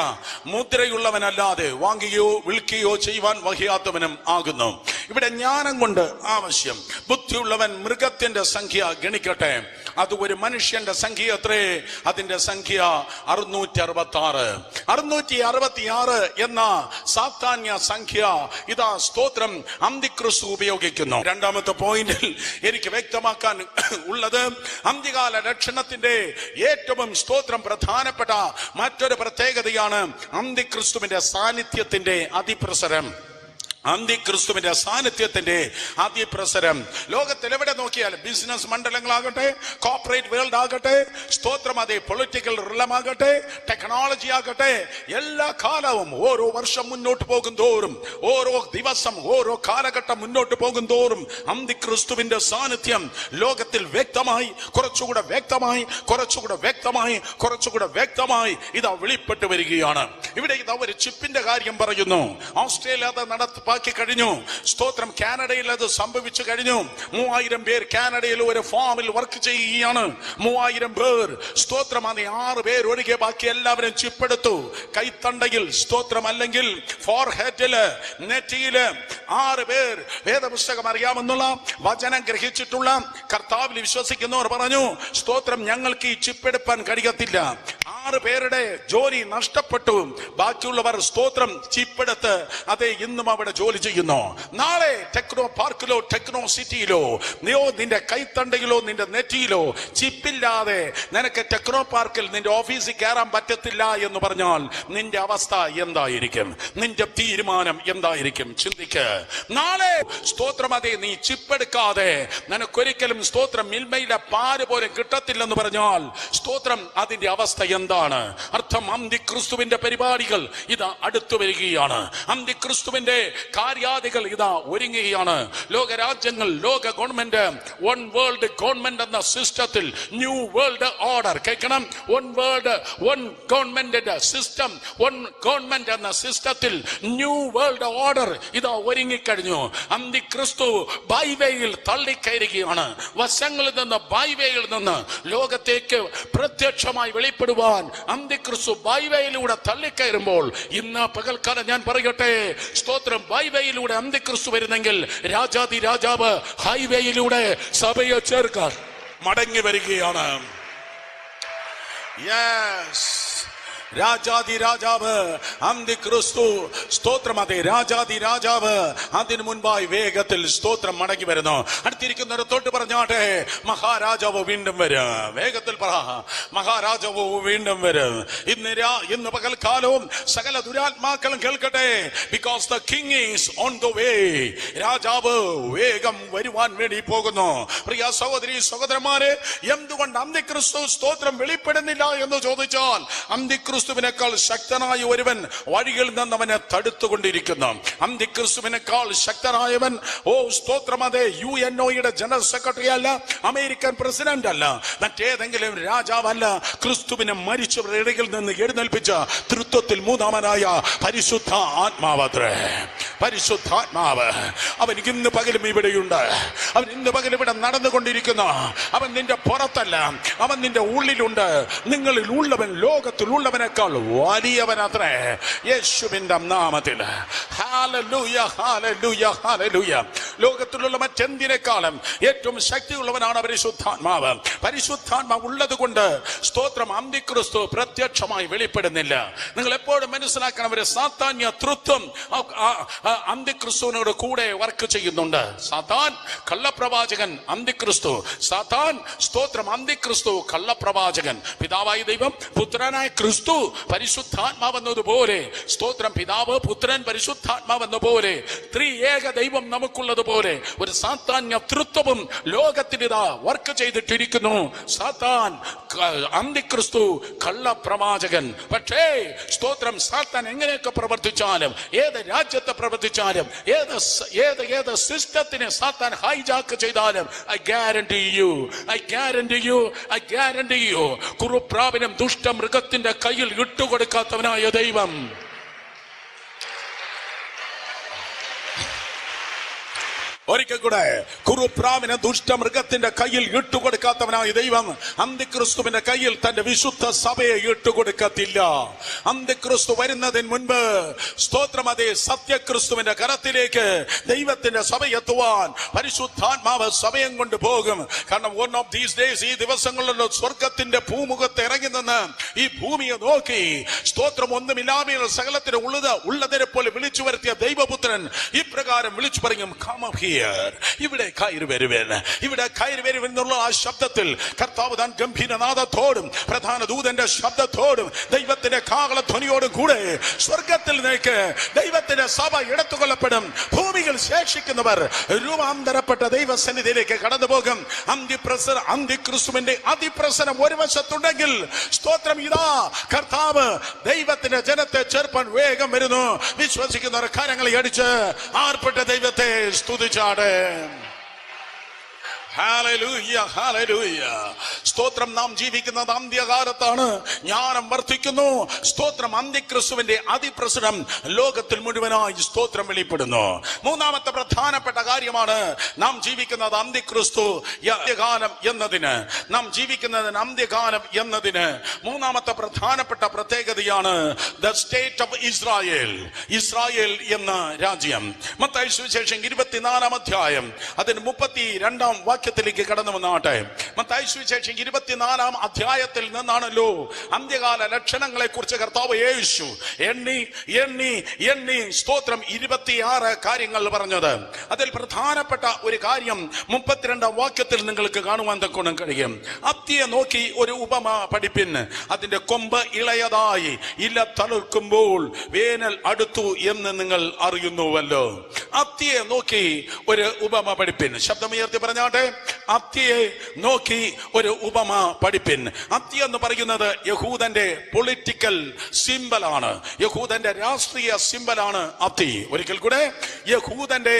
മുദ്രയുള്ളവനല്ലാതെ വാങ്ങുകയോ വിൽക്കുകയോ ചെയ്യുവാൻ വഹിയാത്തവനും ആകുന്നു. ഇവിടെ ജ്ഞാനം കൊണ്ട് ആവശ്യം. ബുദ്ധിയുള്ളവൻ മൃഗത്തിന്റെ സംഖ്യ ഗണിക്കട്ടെ. അത് ഒരു മനുഷ്യന്റെ സംഖ്യ എത്രേ? അതിന്റെ സംഖ്യ 666. 666 എന്ന സാത്താന്യ സംഖ്യ ഇതാ സ്തോത്രം അന്തിക്രിസ്തു ഉപയോഗിക്കുന്നു. രണ്ടാമത്തെ പോയിന്റിൽ എനിക്ക് വ്യക്തമാക്കാൻ ഉള്ളത്, അന്ത്യകാല ലക്ഷണത്തിന്റെ ഏറ്റവും സ്തോത്രം പ്രധാനപ്പെട്ട മറ്റൊരു പ്രത്യേകതയാണ് അന്തിക്രിസ്തുവിന്റെ സാന്നിധ്യത്തിന്റെ അതിപ്രസരം. അന്തിക്രിസ്തുവിന്റെ സാന്നിധ്യത്തിന്റെ അതിപ്രസരം ലോകത്തിൽ എവിടെ നോക്കിയാലും, ബിസിനസ് മണ്ഡലങ്ങളാകട്ടെ, കോർപ്പറേറ്റ് വേൾഡ് ആകട്ടെ, സ്തോത്രം, അതേ, പൊളിറ്റിക്കൽ റിലമാകട്ടെ, ടെക്നോളജി ആകട്ടെ, എല്ലാ കാലവും ഓരോ വർഷം മുന്നോട്ട് പോകും തോറും, ഓരോ ദിവസം, ഓരോ കാലഘട്ടം മുന്നോട്ട് പോകും തോറും അന്തിക്രിസ്തുവിന്റെ സാന്നിധ്യം ലോകത്തിൽ വ്യക്തമായി, കുറച്ചുകൂടെ വ്യക്തമായി, കുറച്ചുകൂടെ വ്യക്തമായി, കുറച്ചുകൂടെ വ്യക്തമായി ഇതാ വെളിപ്പെട്ട് വരികയാണ്. ഇവിടെ ഇതാ ഒരു ചിപ്പിന്റെ കാര്യം പറയുന്നു. ഓസ്ട്രേലിയ അത് ബാക്കി കഴിഞ്ഞു. സ്തോത്രം, കാനഡയിൽ അത് സംഭവിച്ചു കഴിഞ്ഞു. 3000 പേർ കാനഡയിൽ ഒരു ഫാമിൽ വർക്ക് ചെയ്യുകയാണ്. 3000 പേർ സ്തോത്രം, അത് 6 പേർ ഒഴികെ ബാക്കി എല്ലാവരും ചിപ്പെടുത്തു. കൈത്തണ്ടയിൽ സ്തോത്രം, അല്ലെങ്കിൽ ഫോർഹെഡില്, നെറ്റിയില് 6 പേർ വേദപുസ്തകം അറിയാമെന്നുള്ള വചനം ഗ്രഹിച്ചിട്ടുള്ള കർത്താവിൽ വിശ്വസിക്കുന്നവർ പറഞ്ഞു, സ്തോത്രം, ഞങ്ങൾക്ക് ഈ ചിപ്പെടുപ്പാൻ കഴിയത്തില്ല. 6 പേരുടെ ജോലി നഷ്ടപ്പെട്ടു. ബാക്കിയുള്ളവർ സ്തോത്രം ചിപ്പെടുത്ത് അതെ ഇന്നും അവിടെ ജോലി ചെയ്യുന്നു. നാളെ ടെക്നോ പാർക്കിലോ ടെക്നോ സിറ്റിയിലോ നിന്റെ കൈത്തണ്ടയിലോ നിന്റെ നെറ്റിയിലോ ചിപ്പില്ലാതെ നിനക്ക് ടെക്നോ പാർക്കിൽ നിന്റെ ഓഫീസിൽ കയറാൻ പറ്റത്തില്ല എന്ന് പറഞ്ഞാൽ നിന്റെ അവസ്ഥ എന്തായിരിക്കും? നിന്റെ തീരുമാനം എന്തായിരിക്കും? ചിന്തിക്ക്. നാളെ സ്തോത്രം, അതെ, നീ ചിപ്പെടുക്കാതെ നിനക്കൊരിക്കലും സ്തോത്രം മിൽമയിലെ പാല് പോലെ കിട്ടത്തില്ലെന്ന് പറഞ്ഞാൽ സ്തോത്രം, അതിന്റെ അവസ്ഥ എന്താണ്? അർത്ഥം, അന്തിക്രിസ്തുവിന്റെ പരിപാടികൾ ഇതാ അടുത്തു വരികയാണ്. അന്തിക്രിസ്തുവിന്റെ കാര്യാദികൾ ഇതാ ഒരുങ്ങുകയാണ്. ലോകരാജ്യങ്ങൾ, ലോക ഗവൺമെന്റ്, വൺ വേൾഡ് ഗവൺമെന്റ് എന്ന സിസ്റ്റത്തിൽ, ന്യൂ വേൾഡ് ഓർഡർ, കേൾക്കണം, one world, one government system, one government എന്ന സിസ്റ്റത്തിൽ ന്യൂ വേൾഡ് ഓർഡർ ഇതാ ഒരുങ്ങിക്കഴിഞ്ഞു. അന്തിക്രിസ്തു ബൈവേയിൽ തള്ളിക്കയറുകയാണ്. വശങ്ങളിൽ നിന്ന്, ബൈവേയിൽ നിന്ന് ലോകത്തേക്ക് പ്രത്യക്ഷമായി വെളിപ്പെടുവാൻ അന്തിക്രിസ്തു ബൈവേയിലൂടെ തള്ളിക്കയറുമ്പോൾ ഇന്ന് പകൽക്കാലം ഞാൻ പറയട്ടെ, സ്തോത്രം, ബൈവേയിലൂടെ അന്തിക്രിസ്തു വരുന്നെങ്കിൽ രാജാതി രാജാവ് ഹൈവേയിലൂടെ സഭയെ ചേർക്കാൻ മടങ്ങി വരികയാണ്. യെസ്, രാജാതി രാജാവ് അന്തിക്രിസ്തു സ്തോത്രം, അതെ, രാജാതി രാജാവ് അതിനു മുൻപായി വേഗത്തിൽ സ്തോത്രം മടങ്ങി വരുന്നു. അടുത്തിരിക്കുന്നിടത്തോട്ട് പറഞ്ഞാട്ടെ, മഹാരാജാവ് വീണ്ടും വരും. വേഗത്തിൽ പറ, മഹാരാജാവ് വീണ്ടും വരും. ഇന്ന് പകൽക്കാലവും സകല ദുരാത്മാക്കളും കേൾക്കട്ടെ, because the king is on the way. രാജാവ് വേഗം വരുവാൻ വേണ്ടി പോകുന്നു. പ്രിയ സഹോദരി സഹോദരന്മാരെ, എന്തുകൊണ്ട് അന്തിക്രിസ്തു സ്തോത്രം വെളിപ്പെടുന്നില്ല എന്ന് ചോദിച്ചാൽ, അന്തിക്രിസ്തുവിനേക്കാൾ ശക്തനായ ഒരുവൻ വഴികളിൽ നിന്ന് അവനെ തടുത്തുകൊണ്ടിരിക്കുന്നു. അന്തിക്രിസ്തുവിനേക്കാൾ ശക്തനായവൻ, ഓ സ്തോത്രം, അതെ, UNOയുടെ ജനറൽ സെക്രട്ടറി അല്ല, അമേരിക്കൻ പ്രസിഡന്റ് അല്ല, മറ്റേതെങ്കിലും രാജാവല്ല, ക്രിസ്തുവിനെ മരിച്ചവരുടെ ഇടയിൽ നിന്ന് എഴുന്നേൽപ്പിച്ച തൃത്വത്തിൽ മൂന്നാമനായ പരിശുദ്ധ ആത്മാവത്രേ. പരിശുദ്ധാത്മാവ് അവൻ ഇന്ന് പകലും ഇവിടെയുണ്ട്. അവൻ ഇന്ന് പകലും ഇവിടെ നടന്നുകൊണ്ടിരിക്കുന്നു. അവൻ നിന്റെ പുറത്തല്ല, അവൻ നിന്റെ ഉള്ളിലുണ്ട്. നിങ്ങളിൽ ഉള്ളവൻ ലോകത്തിലുള്ളവനേക്കാൾ വലിയവനത്രേ, യേശുവിന്റെ നാമത്തിൽ. Hallelujah, hallelujah, hallelujah. ലോകത്തിലുള്ള മറ്റെന്തിനേക്കാളും ഏറ്റവും ശക്തിയുള്ളവനാണ് പരിശുദ്ധാത്മാവ്. പരിശുദ്ധാത്മാവ് ഉള്ളത് കൊണ്ട് സ്തോത്രം, അന്തിക്രിസ്തു പ്രത്യക്ഷമായി വെളിപ്പെടുന്നില്ല. നിങ്ങൾ എപ്പോഴും മനസ്സിലാക്കണം, ഒരു സാത്താന്യ തൃത്വം അന്തിക്രിസ്തുവിനോട് കൂടെ വർക്ക് ചെയ്യുന്നുണ്ട്. സാത്താൻ കള്ളപ്രവാചകൻ, അന്തിക്രിസ്തു. സാത്താൻ സ്തോത്രം, അന്തിക്രിസ്തു കള്ളപ്രവാചകൻ. പിതാവായ ദൈവം, പുത്രനായ ക്രിസ്തു, പരിശുദ്ധാത്മാവെന്നതുപോലെ സ്തോത്രം, പിതാവ്, പുത്രൻ, പരിശുദ്ധാത്മാവെന്നപോലെ ത്രിയേക ദൈവം നമുക്കുള്ളതുപോലെ ഒരു സാത്താന്യ തൃത്വവും ലോകത്തിനിതാ വർക്ക് ചെയ്തിട്ടിരിക്കുന്നു. സാത്താൻ, അന്തിക്രിസ്തു കള്ളപ്രവാചകൻ. പക്ഷേ സ്തോത്രം, സാത്താൻ എങ്ങനെയൊക്കെ പ്രവർത്തിച്ചാലും, ഏത് രാജ്യത്ത് പ്രവർത്തിച്ചാലും, ഏത് സിസ്റ്റത്തിനെ സാത്താൻ ഹൈജാക്ക് ചെയ്താലും, ഐ ഗ്യാരണ്ടി യു കുറുപ്രാവിനും ദുഷ്ടമൃഗത്തിന്റെ കയ്യിൽ ഇട്ടുകൊടുക്കാത്തവനായ ദൈവം, ഒരിക്കൽ കൂടെ, കുറുപ്രാവിനെ ദുഷ്ടമൃഗത്തിന്റെ കയ്യിൽ ഇട്ടുകൊടുക്കാത്തവനായ ദൈവം അന്തിക്രിസ്തുവിന്റെ കയ്യിൽ തന്റെ വിശുദ്ധ സഭയെ ഇട്ടുകൊടുക്കത്തില്ല. അന്തിക്രിസ്തു വരുന്നതിന് മുൻപ് സ്തോത്രം, അതേ സത്യക്രിസ്തുവിന്റെ കരത്തിലേക്ക് ദൈവത്തിന്റെ സഭ എത്തുവാൻ പരിശുദ്ധാത്മാവ് സഭയം കൊണ്ട് പോകും. കാരണം വൺ ഓഫ് ദീസ് ഡേയ്സ്, ഈ ദിവസങ്ങളിലുള്ള സ്വർഗത്തിന്റെ ഭൂമുഖത്ത് ഇറങ്ങി നിന്ന് ഈ ഭൂമിയെ നോക്കി സ്തോത്രം, ഒന്നുമില്ലാതെ സകലത്തിന് ഉള്ളതിനെ പോലെ വിളിച്ചു വരുത്തിയ ദൈവപുത്രൻ ഇപ്രകാരം വിളിച്ചു പറയും, come up here, ഇവിടെ കയറി വരുവേൻ, ഇവിടെ കയറി വരുമെന്നുള്ള ആ ശബ്ദത്തിൽ കർത്താവ് താൻ ഗംഭീരനാദത്തോടും പ്രധാന ദൂതന്റെ ശബ്ദത്തോടും ദൈവത്തിന്റെ കാഹളധ്വനിയോടും കൂടെ സ്വർഗത്തിൽ നിന്നേക്ക് ദൈവത്തിന്റെ സഭ എടുത്തുകൊള്ളപ്പെടും. ഭൂമിയിൽ ശേഷിക്കുന്നവർ രൂപാന്തരപ്പെട്ട ദൈവസന്നിധിയിലേക്ക് കടന്നു പോകും. അന്തിക്രിസ്തുവിന്റെ അതിപ്രസരം ഒരു വശത്തുണ്ടെങ്കിൽ സ്തോത്രം, ഇതാ കർത്താവ് ദൈവത്തിന്റെ ജനത്തെ ചേർപ്പാൻ വേഗം വരുന്നു. വിശ്വസിക്കുന്നവർ കരങ്ങളെ അടിച്ച് ആർപ്പെട്ട ദൈവത്തെ സ്തുതിച്ചാട്. Hallelujah, hallelujah. സ്തോത്രം, നാം ജീവിക്കുന്നത് അന്ത്യകാലത്താണ്. ജ്ഞാനം വർദ്ധിക്കുന്നു. സ്തോത്രം, അന്തിക്രിസ്തുവിന്റെ അതിപ്രസരം ലോകത്തിൽ മുഴുവനായി സ്തോത്രം വെളിപ്പെടുന്നു. മൂന്നാമത്തെ പ്രധാനപ്പെട്ട കാര്യമാണ്, നാം ജീവിക്കുന്നത് അന്തിക്രിസ്തു അന്ത്യകാലം എന്നതിന്, നാം ജീവിക്കുന്നതിന് അന്ത്യകാലം എന്നതിന് മൂന്നാമത്തെ പ്രധാനപ്പെട്ട പ്രത്യേകതയാണ് the state of Israel. Israel എന്ന രാജ്യം. മത്തായി സുവിശേഷം 24-ാം അധ്യായം അതിന് 32-ാം വാക്യത്തിലേക്ക് കടന്നു വന്നാട്ടെ. മത്തായി സുവിശേഷം 24-ാം അധ്യായത്തിൽ നിന്നാണല്ലോ അന്ത്യകാല ലക്ഷണങ്ങളെ കുറിച്ച് കർത്താവ് യേശു എണ്ണി സ്തോത്രം 26 കാര്യങ്ങൾ പറഞ്ഞത്. അതിൽ പ്രധാനപ്പെട്ട ഒരു കാര്യം 32-ാം വാക്യത്തിൽ നിങ്ങൾക്ക് കാണുവാൻ തക്കോണം കഴിയും. അത്തിയെ നോക്കി ഒരു ഉപമ പഠിപ്പിൻ, അതിന്റെ കൊമ്പ് ഇളയതായി ഇല തളിർക്കുമ്പോൾ വേനൽ അടുത്തു എന്ന് നിങ്ങൾ അറിയുന്നുവല്ലോ. അത്തിയെ നോക്കി ഒരു ഉപമ പഠിപ്പിൻ. ശബ്ദമുയർത്തി പറഞ്ഞാട്ടെ, അത്തിയെ നോക്കി ഒരു ഉപമ പഠിപ്പിൻ. അത്തി എന്ന് പറയുന്നത് യഹൂദന്റെ പൊളിറ്റിക്കൽ സിംബലാണ്, യഹൂദന്റെ രാഷ്ട്രീയ സിംബലാണ് അത്തി. ഒരിക്കൽ കൂടെ, യഹൂദന്റെ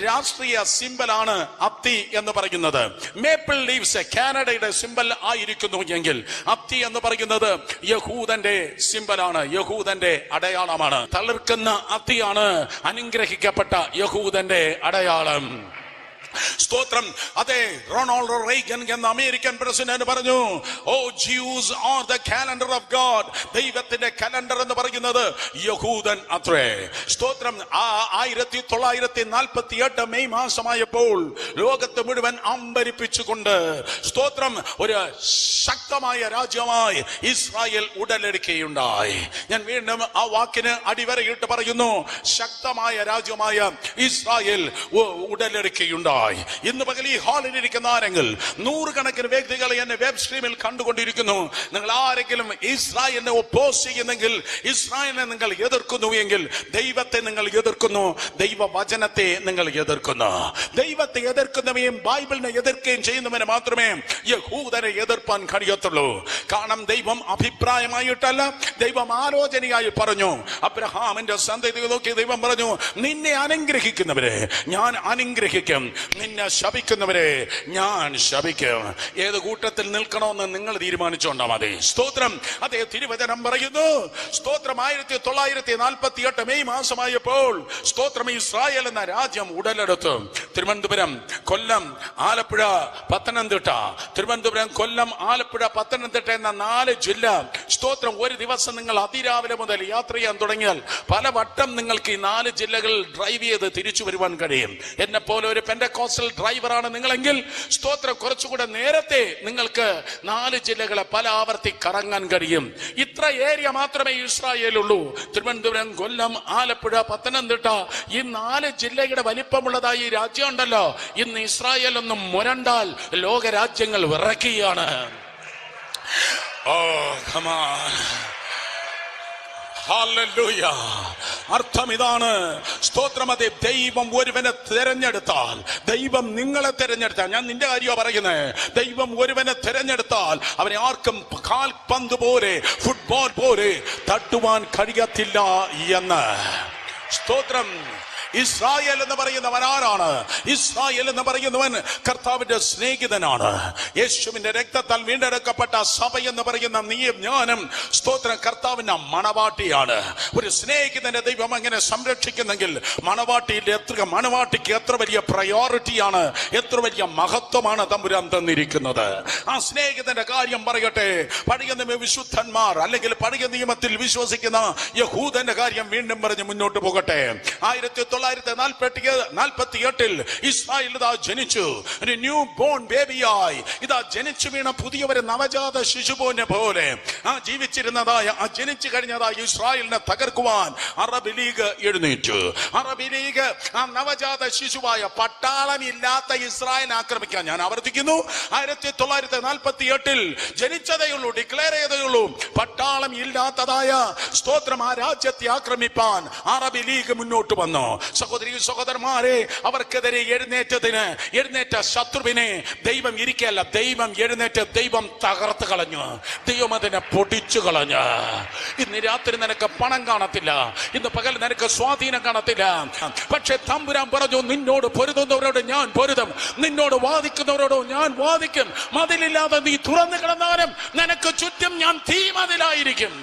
രാഷ്ട്രീയ സിംബലാണ് അത്തി എന്ന് പറയുന്നത്. മേപ്പിൾ ലീവ്സ് കാനഡയുടെ സിംബൽ ആയിരിക്കുന്നു എങ്കിൽ അത്തി എന്ന് പറയുന്നത് യഹൂദന്റെ സിംബലാണ്, യഹൂദന്റെ അടയാളമാണ്. തളിർക്കുന്ന അത്തിയാണ് അനുഗ്രഹിക്കപ്പെട്ട യഹൂദന്റെ അടയാളം. സ്തോത്രം. അതെ, റൊണാൾഡ് റീഗൻ എന്ന അമേരിക്കൻ പ്രസിഡന്റ് പറഞ്ഞു, oh Jews are the calendar of God. ദൈവത്തിന്റെ കലണ്ടർ എന്ന് പറയുന്നത് യഹൂദൻ അത്രേ. സ്തോത്രം. 1948 മെയ് മാസമായപ്പോൾ ലോകത്ത് മുഴുവൻ അമ്പരിപ്പിച്ചുകൊണ്ട് സ്തോത്രം ഒരു ശക്തമായ രാജ്യമായി ഇസ്രായേൽ ഉടലെടുക്കുകയുണ്ടായി. ഞാൻ വീണ്ടും ആ വാക്കിന് അടിവരയിട്ട് പറയുന്നു, ശക്തമായ രാജ്യമായ ഇസ്രായേൽ ഉടലെടുക്കുകയുണ്ടായി. ഇന്ന് പകൽ ഈ ഹാളിൽ ഇരിക്കുന്ന ആരെങ്കിൽ, നൂറുകണക്കിന് വ്യക്തികളെ എന്നെ വെബ് സ്ട്രീമിൽ കണ്ടുകൊണ്ടിരിക്കുന്നു, നിങ്ങൾ ആരെങ്കിലും ഇസ്രായേലിനെ ഒപ്പോസ് ചെയ്യുന്നെങ്കിൽ, ഇസ്രായേലിനെ നിങ്ങൾ എതിർക്കുന്നു എങ്കിൽ, ദൈവത്തെ നിങ്ങൾ എതിർക്കുന്നു, ദൈവവചനത്തെ നിങ്ങൾ എതിർക്കുന്നു. ദൈവത്തെ എതിർക്കുന്നവയും ബൈബിളിനെ എതിർക്കുകയും ചെയ്യുന്നവനെ മാത്രമേ യഹൂദനെ എതിർപ്പാൻ കഴിയത്തുള്ളൂ. കാരണം ദൈവം അഭിപ്രായമായിട്ടല്ല, ദൈവം ആലോചനയായി പറഞ്ഞു. അബ്രഹാമിന്റെ സന്തതി നോക്കി ദൈവം പറഞ്ഞു, നിന്നെ അനുഗ്രഹിക്കുന്നവരെ ഞാൻ അനുഗ്രഹിക്കും, നിന്നെ ശപിക്കുന്നവരെ ഞാൻ ശപിക്കും. ഏത് കൂട്ടത്തിൽ നിൽക്കണമെന്ന് നിങ്ങൾ തീരുമാനിച്ചോണ്ടാ മതി. സ്തോത്രം. അതേ തിരുവചനം പറയുന്നു. സ്തോത്രം. 1948 മെയ് മാസമായപ്പോൾ സ്തോത്രം ഇസ്രായേൽ എന്ന രാജ്യം ഉടലെടുത്തു. തിരുവനന്തപുരം, കൊല്ലം, ആലപ്പുഴ, പത്തനംതിട്ട. തിരുവനന്തപുരം, കൊല്ലം, ആലപ്പുഴ, പത്തനംതിട്ട എന്ന 4 ജില്ല. സ്തോത്രം. ഒരു ദിവസം നിങ്ങൾ അതിരാവിലെ മുതൽ യാത്ര ചെയ്യാൻ തുടങ്ങിയാൽ പല വട്ടം നിങ്ങൾക്ക് ഈ 4 ജില്ലകൾ ഡ്രൈവ് ചെയ്ത് തിരിച്ചു വരുവാൻ കഴിയും. എന്നെ പോലെ ഒരു പെന്റക്കോസ്റ്റൽ ഡ്രൈവറാണ് നിങ്ങളെങ്കിൽ സ്തോത്രം കുറച്ചുകൂടെ നേരത്തെ നിങ്ങൾക്ക് 4 ജില്ലകളെ പല ആവർത്തി കറങ്ങാൻ കഴിയും. ഇത്ര ഏരിയ മാത്രമേ ഇസ്രായേലുള്ളൂ. തിരുവനന്തപുരം, കൊല്ലം, ആലപ്പുഴ, പത്തനംതിട്ട ഈ 4 ജില്ലയുടെ വലിപ്പമുള്ളതായി ഈ രാജ്യം ഉണ്ടല്ലോ. ഇന്ന് ഇസ്രായേൽ ഒന്നും മുരണ്ടാൽ ലോകരാജ്യങ്ങൾ വിറയ്ക്കുകയാണ്. ഹല്ലേലൂയ. അർത്ഥം ഇതാണ്. സ്തോത്രം. അതെ ദൈവം ഒരുവനെ തെരഞ്ഞെടുത്താൽ, ദൈവം നിങ്ങളെ തെരഞ്ഞെടുത്താൽ, ഞാൻ നിന്റെ കാര്യമാണ് പറയുന്നത്, ദൈവം ഒരുവനെ തെരഞ്ഞെടുത്താൽ അവനെ ആർക്കും കാൽപന്ത് പോലെ, ഫുട്ബോൾ പോലെ തട്ടുവാൻ കഴിയത്തില്ല എന്ന്. സ്തോത്രം. ഇസ്രായേൽ എന്ന് പറയുന്നവൻ ആരാണ്? ഇസ്രായേൽ എന്ന് പറയുന്നവൻ കർത്താവിന്റെ സ്നേഹിതനാണ്. യേശുവിന്റെ രക്തത്താൽ വീണ്ടെടുക്കപ്പെട്ട സഭ എന്ന് പറയുന്ന നീയും ഞാനും സ്തോത്രം കർത്താവിന്റെ മണവാട്ടിയാണ്. ഒരു സ്നേഹിതന്റെ ദൈവം അങ്ങനെ സംരക്ഷിക്കുന്നെങ്കിൽ മണവാട്ടിക്ക് എത്ര വലിയ പ്രയോറിറ്റിയാണ്, എത്ര വലിയ മഹത്വമാണ് തമ്പുരാൻ തന്നിരിക്കുന്നത്. ആ സ്നേഹിതന്റെ കാര്യം പറയട്ടെ. പഴയ നിയമ വിശുദ്ധന്മാർ അല്ലെങ്കിൽ പഴയ നിയമത്തിൽ വിശ്വസിക്കുന്ന യഹൂദന്റെ കാര്യം വീണ്ടും പറഞ്ഞ് മുന്നോട്ട് പോകട്ടെ. 1948 ഇസ്രായേൽ ഇതാ ജനിച്ചു. ഒരു ന്യൂ ബോൺ ബേബിയായി ഇതാ ജനിച്ചു വീണ പുതിയ ഒരു നവജാത ശിശുവിനെ പോലെ ജീവിച്ചിരുന്നതായ ജനിച്ചു കഴിഞ്ഞതായ ഇസ്രായേലിനെ തകർക്കുവാൻ അറബ് ലീഗ് എഴുന്നേറ്റു. അറബ് ലീഗ് ആ നവജാത ശിശുവായ പട്ടാളമില്ലാത്ത ഇസ്രായേൽ ആക്രമിക്കാൻ, ഞാൻ ആവർത്തിക്കുന്നു, 1948 ജനിച്ചതേയുള്ളൂ, ഡിക്ലെയർ ചെയ്തേയുള്ളൂ. പട്ടാളം ഇല്ലാത്തതായ സ്തോത്രം ആ രാജ്യത്തെ ആക്രമിപ്പാൻ അറബ് ലീഗ് മുന്നോട്ട് വന്നു. സഹോദരി സഹോദരന്മാരെ, അവർക്കെതിരെ എഴുന്നേറ്റ ശത്രുവിനെ ദൈവം ഇരിക്കല്ല, ദൈവം എഴുന്നേറ്റ് ദൈവം തകർത്ത് കളഞ്ഞു. ദൈവം അതിനെ പൊടിച്ചു കളഞ്ഞു. ഇന്ന് രാത്രി നിനക്ക് പണം കാണത്തില്ല, ഇന്ന് പകൽ നിനക്ക് സ്വാധീനം കാണത്തില്ല. പക്ഷെ തമ്പുരാൻ പറഞ്ഞു, നിന്നോട് പൊരുതുന്നവരോട് ഞാൻ പൊരുതും, നിന്നോട് വാദിക്കുന്നവരോട് ഞാൻ വാദിക്കും. മതിലില്ലാതെ നീ തുറന്നു കിടന്നാലും നിനക്ക് ചുറ്റും ഞാൻ തീമതിലായിരിക്കും.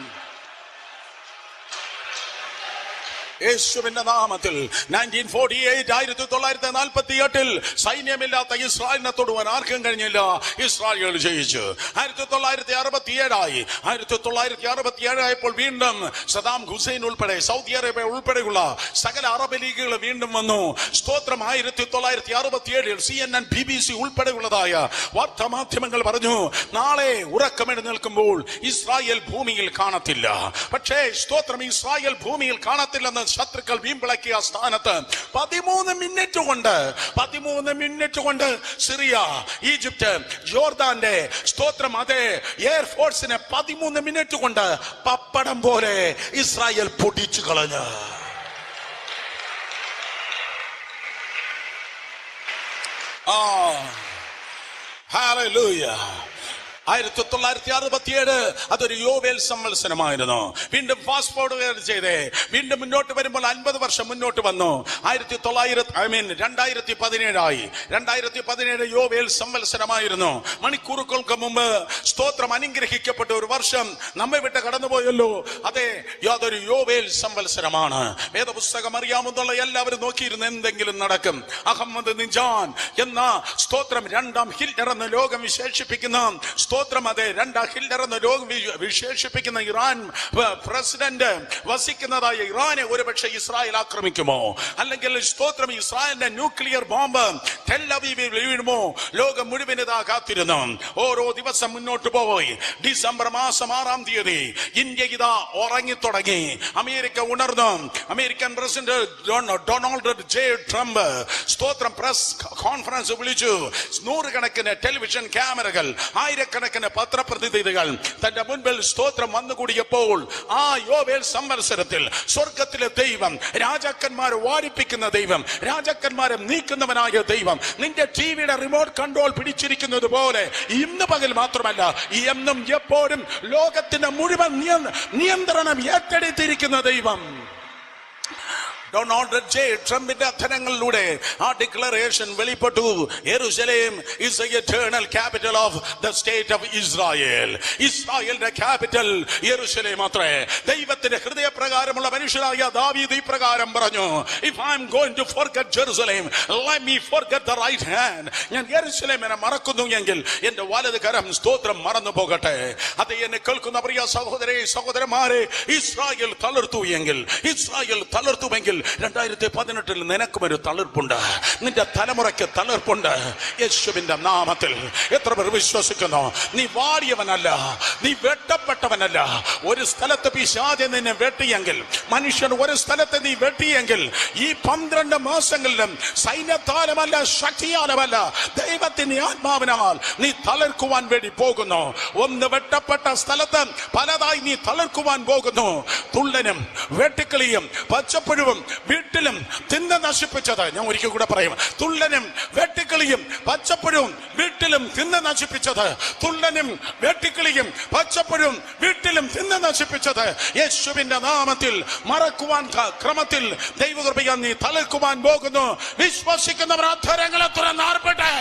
യേശുവിന്റെ നാമത്തിൽ 1948 സൈന്യമില്ലാത്ത ഇസ്രായേലിനെ തൊടുവാൻ ആർക്കും കഴിഞ്ഞില്ല. ഇസ്രായേൽ ജയിച്ചു. 1967 ആയപ്പോൾ വീണ്ടും സദാം ഹുസൈൻ ഉൾപ്പെടെ സൗദി അറേബ്യ ഉൾപ്പെടെയുള്ള സകല അറബ് ലീഗുകൾ വീണ്ടും വന്നു. സ്തോത്രം. 1967 CNN, BBC ഉൾപ്പെടെയുള്ളതായ വാർത്താമാധ്യമങ്ങൾ പറഞ്ഞു, നാളെ ഉറക്കമെഴുന്നേൽക്കുമ്പോൾ ഇസ്രായേൽ ഭൂമിയിൽ കാണത്തില്ല. പക്ഷേ സ്തോത്രം, ഇസ്രായേൽ ഭൂമിയിൽ കാണത്തില്ലെന്ന് ശത്രുക്കൾ വീമ്പിളക്കിയ സ്ഥാനത്ത് 13 മിനിറ്റ് കൊണ്ട് സിറിയ, ഈജിപ്റ്റ്, ജോർദാന്റെ സ്തോത്രം അതേ എയർഫോഴ്സിനെ 13 മിനിറ്റ് കൊണ്ട് പപ്പടം പോലെ ഇസ്രായേൽ പൊടിച്ചു കളഞ്ഞു. ഹല്ലേലൂയ. 1967 അതൊരു യോവേൽ സംവത്സരമായിരുന്നു. വീണ്ടും ഫാസ്റ്റ് ഫോർവേഡ് ചെയ്തേ വീണ്ടും മുന്നോട്ട് വരുമ്പോൾ 50 വർഷം മുന്നോട്ട് വന്നു. 2017 യോവേൽ സംവത്സരമായിരുന്നു. മണിക്കൂറുകൾക്ക് മുമ്പ് സ്തോത്രം അനുഗ്രഹിക്കപ്പെട്ട ഒരു വർഷം നമ്മെ വിട്ട് കടന്നുപോയല്ലോ. അതെ, യാതൊരു യോവേൽ സംവത്സരമാണ്. വേദപുസ്തകം അറിയാമെന്നുള്ള എല്ലാവരും നോക്കിയിരുന്ന് എന്തെങ്കിലും നടക്കും. അഹമ്മദ് നിജാൻ എന്ന സ്തോത്രം 2ാം ഹിറ്റ്ലർ എന്ന ലോകം വിശേഷിപ്പിക്കുന്ന സ്തോത്രം അതെ 2ാം ഹിറ്റ്ലർ എന്ന ലോകം വിശേഷിപ്പിക്കുന്ന ഇറാൻ പ്രസിഡന്റ് വസിക്കുന്നതായ ഇറാനെ ഒരുപക്ഷെ ഇസ്രായേൽ ആക്രമിക്കുമോ, അല്ലെങ്കിൽ സ്തോത്രം ഇസ്രായേലിന്റെ ന്യൂക്ലിയർ ബോംബ് ടെൽ അവീവിൽ വീഴുമോ? ലോകം മുഴുവൻ ഇതാ കാത്തിരുന്നു. ഓരോ ദിവസം മുന്നോട്ട് പോയി. ഡിസംബർ മാസം 6-ാം തീയതി ഇന്ത്യ ഇതാ ഉറങ്ങി തുടങ്ങി. അമേരിക്ക ഉണർന്നു. American president Donald J Trump സ്തോത്രം പ്രസ് കോൺഫറൻസ് വിളിച്ചു. 100 കണക്കിന് ടെലിവിഷൻ ക്യാമറകൾ, 1000 കണക്കിന് പത്രപ്രതിനിധികൾ തന്റെ മുൻപിൽ സ്തോത്രം വന്നുകൂടിയപ്പോൾ ആ യോവേൽ സംവത്സരത്തിൽ സ്വർഗത്തിലെ ദൈവം, രാജാക്കന്മാരെ വാരിപ്പിക്കുന്ന ദൈവം, രാജാക്കന്മാരെ നീക്കുന്നവനായ ദൈവം, നിന്റെ ടിവിയുടെ റിമോട്ട് കൺട്രോൾ പിടിച്ചിരിക്കുന്നത് പോലെ ഇന്ന് പകൽ മാത്രമല്ല എന്നും എപ്പോഴും ലോകത്തിന്റെ മുഴുവൻ നിയന്ത്രണം ഏറ്റെടുത്തിരിക്കുന്ന ദൈവം. ഡൊണാൾഡ് ജെ ട്രംപിന്റെ അധരങ്ങളിലൂടെ ആ ഡിക്ലറേഷൻ വെളിപ്പെട്ടു. യെരൂശലേം is the eternal capital of the state of Israel. ഇസ്രായേലിന്റെ ക്യാപിറ്റൽ യെരൂശലേം അത്രേ. ദൈവത്തിന്റെ ഹൃദയപ്രകാരമുള്ള മനുഷ്യനായ ദാവീദ് ഇപ്രകാരം പറഞ്ഞു, if I am going to forget Jerusalem, let me forget the right hand. ഞാൻ യെരൂശലേമിനെ മറക്കുന്നു എങ്കിൽ എന്റെ വലത് കരം സ്തോത്രം മറന്നു പോകട്ടെ. അത് എന്നെ കേൾക്കുന്ന പ്രിയ സഹോദരേ സഹോദരന്മാരെ, ഇസ്രായേൽ തളർത്തുമെങ്കിൽ 2018 നിനക്കും ഒരു തളിർപ്പുണ്ട്, നിന്റെ തലമുറയ്ക്ക് തളിർപ്പുണ്ട് യേശുവിന്റെ നാമത്തിൽ. എത്ര പേർ വിശ്വസിക്കുന്നു? നീ വാടിയവനല്ല, നീ വെട്ടപ്പെട്ടവനല്ല. ഒരു സ്ഥലത്ത് പിശാച് നിന്നെ വെട്ടിയെങ്കിൽ, മനുഷ്യൻ ഒരു സ്ഥലത്ത് നീ വെട്ടിയെങ്കിൽ, ഈ 12 മാസങ്ങളിലും സൈന്യത്താലുമല്ല ശക്തിയാലുമല്ല ദൈവത്തിന്റെ ആത്മാവിനാൽ നീ തളിർക്കുവാൻ വേണ്ടി പോകുന്നു. ഒന്ന് വെട്ടപ്പെട്ട സ്ഥലത്ത് പലതായി നീ തളിർക്കുവാൻ പോകുന്നു. തുള്ളനും വെട്ടുക്കിളിയും പച്ചപ്പുഴുവും വീട്ടിലും തിന്ന് നശിപ്പിച്ചത്, ഞാൻ ഒരിക്കൽ കൂടെ പറയും, തുള്ളനും വെട്ടുക്കിളിയും പച്ചപ്പുഴുവും വീട്ടിലും തിന്ന് നശിപ്പിച്ചത്, തുള്ളനും വെട്ടുക്കിളിയും പച്ചപ്പുഴുവും വീട്ടിലും തിന്ന് നശിപ്പിച്ചത് യേശുവിന്റെ നാമത്തിൽ മറക്കുവാൻ ക്രമത്തിൽ ദൈവകൃപയാൽ നീ തളിർക്കുവാൻ പോകുന്നു. വിശ്വസിക്കുന്നവർ അധരങ്ങളെ തുറന്നാർപ്പെട്ടെ.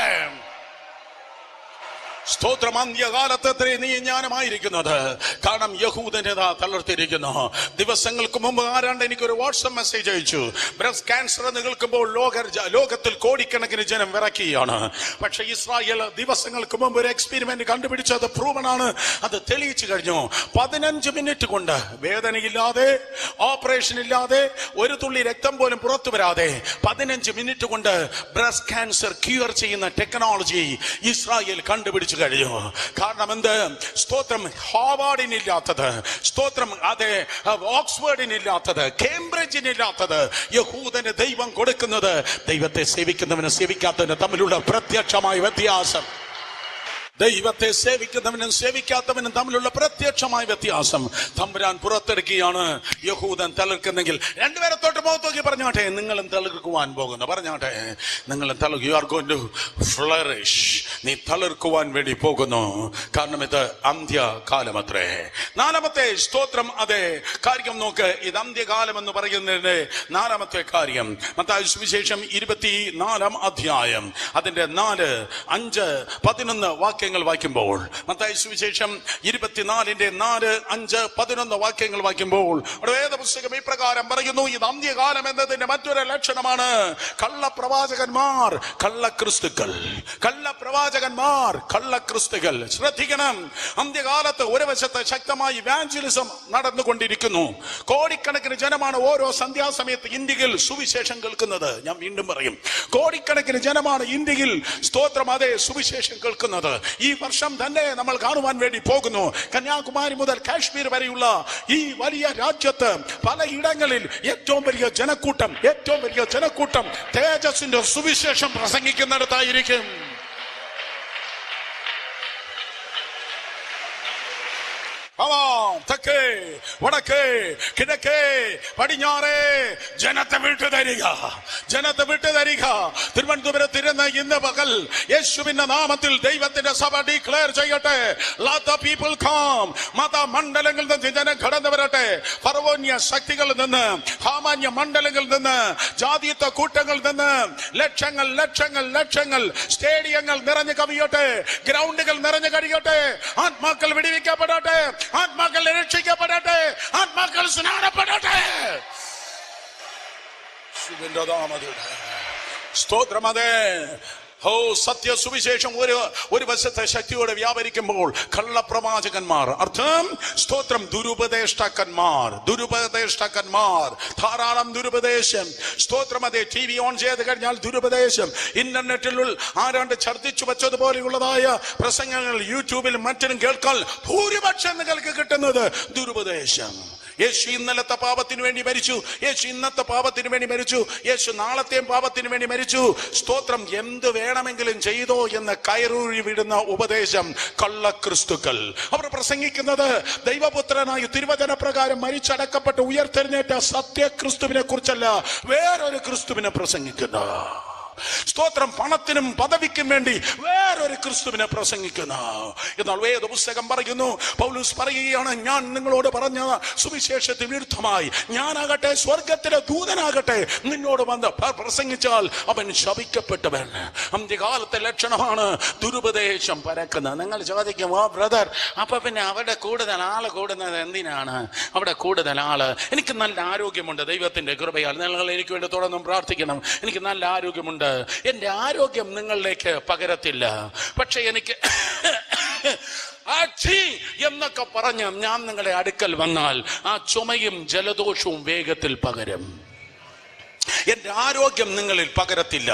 സ്തോത്രം. അന്ത്യകാലത്ത് നീ ജ്ഞാനമായിരിക്കുന്നത് കാരണം യഹൂദനേതാ തളർത്തിരിക്കുന്നു. ദിവസങ്ങൾക്ക് മുമ്പ് ആരാണ്ട് എനിക്കൊരു വാട്സ്ആപ്പ് മെസ്സേജ് അയച്ചു. ബ്രസ്റ്റ് ക്യാൻസർ നിൽക്കുമ്പോൾ ലോകത്തിൽ കോടിക്കണക്കിന് ജനം വിറക്കുകയാണ്. പക്ഷെ ഇസ്രായേൽ ദിവസങ്ങൾക്ക് മുമ്പ് ഒരു എക്സ്പെരിമെന്റ് കണ്ടുപിടിച്ചത് പ്രൂവനാണ്. അത് തെളിയിച്ചു കഴിഞ്ഞു. 15 മിനിറ്റ് കൊണ്ട് വേദനയില്ലാതെ, ഓപ്പറേഷൻ ഇല്ലാതെ, ഒരു തുള്ളി രക്തം പോലും പുറത്തു വരാതെ 15 മിനിറ്റ് കൊണ്ട് ബ്രസ്റ്റ് ക്യാൻസർ ക്യൂർ ചെയ്യുന്ന ടെക്നോളജി ഇസ്രായേൽ കണ്ടുപിടിച്ചു കഴിഞ്ഞു. കാരണം എന്ത്? സ്തോത്രം. ഹാർവാർഡിനില്ലാത്തത്, സ്തോത്രം, അതെ, ഓക്സ്ഫോർഡിനില്ലാത്തത്, കേംബ്രിഡ്ജിനില്ലാത്തത് യഹൂദന് ദൈവം കൊടുക്കുന്നത്. ദൈവത്തെ സേവിക്കുന്നവനും സേവിക്കാത്തവനും തമ്മിലുള്ള പ്രത്യക്ഷമായ വ്യത്യാസം, ദൈവത്തെ സേവിക്കുന്നവനും സേവിക്കാത്തവനും തമ്മിലുള്ള പ്രത്യക്ഷമായ വ്യത്യാസം തമ്പുരാൻ പുറത്തെടുക്കുകയാണ്. യഹൂദൻ തളിർക്കുന്നെങ്കിൽ രണ്ടുപേരെ തൊട്ട് മുഖത്തോക്കി പറഞ്ഞാട്ടെ, നിങ്ങളും തളിർക്കുവാൻ പോകുന്നു. പറഞ്ഞാട്ടെ, നിങ്ങളും തളിർക്കും. You are going to flourish. നീ തളിർക്കുവാൻ വേണ്ടി പോകുന്നു. കാരണം ഇത് അന്ത്യകാലമത്രേ. നാലാമത്തെ സ്തോത്രം, അതെ കാര്യം നോക്ക്. ഇത് അന്ത്യകാലം എന്ന് പറയുന്നതിന്റെ നാലാമത്തെ കാര്യം മത്തായി സുവിശേഷം 24-ാം അധ്യായം അതിന്റെ 4, 5, 11 വാക്യങ്ങൾ വായിക്കുമ്പോൾ, മത്തായി സുവിശേഷം 24-ന്റെ 4, 5, 11 വാക്യങ്ങൾ വായിക്കുമ്പോൾ വേദപുസ്തകം ഇപ്രകാരം പറയുന്നു. ഇത് അന്ത്യകാലം എന്നതിന്റെ മറ്റൊരു ലക്ഷണമാണ്. കള്ളപ്രവാചകന്മാർ, കള്ളക്രിസ്തുക്കൾ, കള്ളപ്രവാചകന്മാർ, കള്ളക്രിസ്തുക്കൾ. ശ്രദ്ധിക്കണം. അന്ത്യകാലത്ത് ഒരു വശത്ത് ശക്തമായി ഇവാഞ്ചലിസം നടന്നുകൊണ്ടിരിക്കുന്നു. കോടിക്കണക്കിന് ജനമാണ് ഓരോ സന്ധ്യാസമയത്ത് ഇന്ത്യയിൽ സുവിശേഷം കേൾക്കുന്നത്. ഞാൻ വീണ്ടും പറയും, കോടിക്കണക്കിന് ജനമാണ് ഇന്ത്യയിൽ സ്തോത്രം, അതെ, സുവിശേഷം കേൾക്കുന്നത്. ഈ വർഷം തന്നെ നമ്മൾ കാണുവാൻ വേണ്ടി പോകുന്നു. കന്യാകുമാരി മുതൽ കാശ്മീർ വരെയുള്ള ഈ വലിയ രാജ്യത്ത് പലയിടങ്ങളിൽ ഏറ്റവും വലിയ ജനക്കൂട്ടം തേജസ്സിന്റെ സുവിശേഷം പ്രസംഗിക്കുന്നിടത്തായിരിക്കും. തെക്കേ, വടക്കേ, കിഴക്കേ, പടിഞ്ഞാറേ ജനത്തെ വിട്ടുതരിക. തിരുവനന്തപുരത്തിരുന്ന് ഇന്ന് പകൽ യേശുവിന്റെ നാമത്തിൽ ദൈവത്തിന്റെ സഭ ഡിക്ലെയർ ചെയ്യട്ടെ. Let the people come. മതമണ്ഡലങ്ങളിൽ നിന്ന് ജനം കടന്നു വരട്ടെ. ഫറവോന്യ ശക്തികളിൽ നിന്ന്, സാമാന്യ മണ്ഡലങ്ങളിൽ നിന്ന്, ജാതീയത്വ കൂട്ടങ്ങളിൽ നിന്ന് ലക്ഷങ്ങൾ സ്റ്റേഡിയങ്ങൾ നിറഞ്ഞു കവിയട്ടെ, ഗ്രൗണ്ടുകൾ നിറഞ്ഞു കഴിയട്ടെ. ആത്മാക്കൾ വിടിവിക്കപ്പെടട്ടെ, ആത്മാക്കൾ രക്ഷിക്കപ്പെടട്ടെ, ആത്മാക്കൾ സ്നാനപ്പെടട്ടെ. സ്തോത്രം. അതെ, സത്യ സുവിശേഷം ഒരു വശത്തെ ശക്തിയോടെ വ്യാപരിക്കുമ്പോൾ കള്ളപ്രവാചകന്മാർ, അർത്ഥം സ്തോത്രം, ദുരുപദേഷ്ടക്കന്മാർ, ധാരാളം ദുരുപദേശം. സ്തോത്രം. അതെ, TV ഓൺ ചെയ്ത് കഴിഞ്ഞാൽ ദുരുപദേശം. ഇന്റർനെറ്റിൽ ആരാണ്ട് ഛർദ്ദിച്ചു വെച്ചതുപോലെയുള്ളതായ പ്രസംഗങ്ങൾ യൂട്യൂബിലും മറ്റിലും കേൾക്കാൻ ഭൂരിപക്ഷം നിങ്ങൾക്ക് കിട്ടുന്നത് ദുരുപദേശം. യേശു ഇന്നലത്തെ പാപത്തിന് വേണ്ടി മരിച്ചു, യേശു ഇന്നത്തെ പാപത്തിന് വേണ്ടി മരിച്ചു, യേശു നാളത്തെയും പാപത്തിന് വേണ്ടി മരിച്ചു. സ്തോത്രം. എന്ത് വേണമെങ്കിലും ചെയ്തോ എന്ന് കയറൂഴി വിടുന്ന ഉപദേശം കള്ളക്രിസ്തുക്കൾ. അവർ പ്രസംഗിക്കുന്നത് ദൈവപുത്രനായി തിരുവചന പ്രകാരം മരിച്ചടക്കപ്പെട്ട് ഉയർത്തെഴുന്നേറ്റ സത്യക്രിസ്തുവിനെ കുറിച്ചല്ല, വേറൊരു ക്രിസ്തുവിനെ പ്രസംഗിക്കുന്നു. സ്തോത്രം, പണത്തിനും പദവിക്കും വേണ്ടി വേറൊരു ക്രിസ്തുവിനെ പ്രസംഗിക്കുന്നു. എന്നാൽ വേദപുസ്തകം പറയുന്നു, പൗലോസ് പറയുകയാണ്, ഞാൻ നിങ്ങളോട് പറഞ്ഞ സുവിശേഷത്തിന് വിരുദ്ധമായി ഞാനാകട്ടെ സ്വർഗത്തിലെ ദൂതനാകട്ടെ നിന്നോട് വന്ന് പ്രസംഗിച്ചാൽ അവൻ ശപിക്കപ്പെട്ടവൻ. അന്ത്യകാലത്തെ ലക്ഷണമാണ് ദുരുപദേശം പരക്കുന്നത്. നിങ്ങൾ ചോദിക്കും, ഓ ബ്രദർ, അപ്പൊ പിന്നെ അവിടെ കൂടുതൽ ആള് കൂടുന്നത് എന്തിനാണ്? അവിടെ കൂടുതൽ ആള്, എനിക്ക് നല്ല ആരോഗ്യമുണ്ട്, ദൈവത്തിന്റെ കൃപയാൽ നിങ്ങൾ എനിക്ക് വേണ്ടി തുടർന്നും പ്രാർത്ഥിക്കണം. എനിക്ക് നല്ല ആരോഗ്യമുണ്ട്, എന്റെ ആരോഗ്യം നിങ്ങളിലേക്ക് പകരത്തില്ല. പക്ഷെ എനിക്ക് എന്നൊക്കെ പറഞ്ഞ് ഞാൻ നിങ്ങളുടെ അടുക്കൽ വന്നാൽ ആ ചുമയും ജലദോഷവും വേഗത്തിൽ പകരും. എന്റെ ആരോഗ്യം നിങ്ങളിൽ പകരത്തില്ല.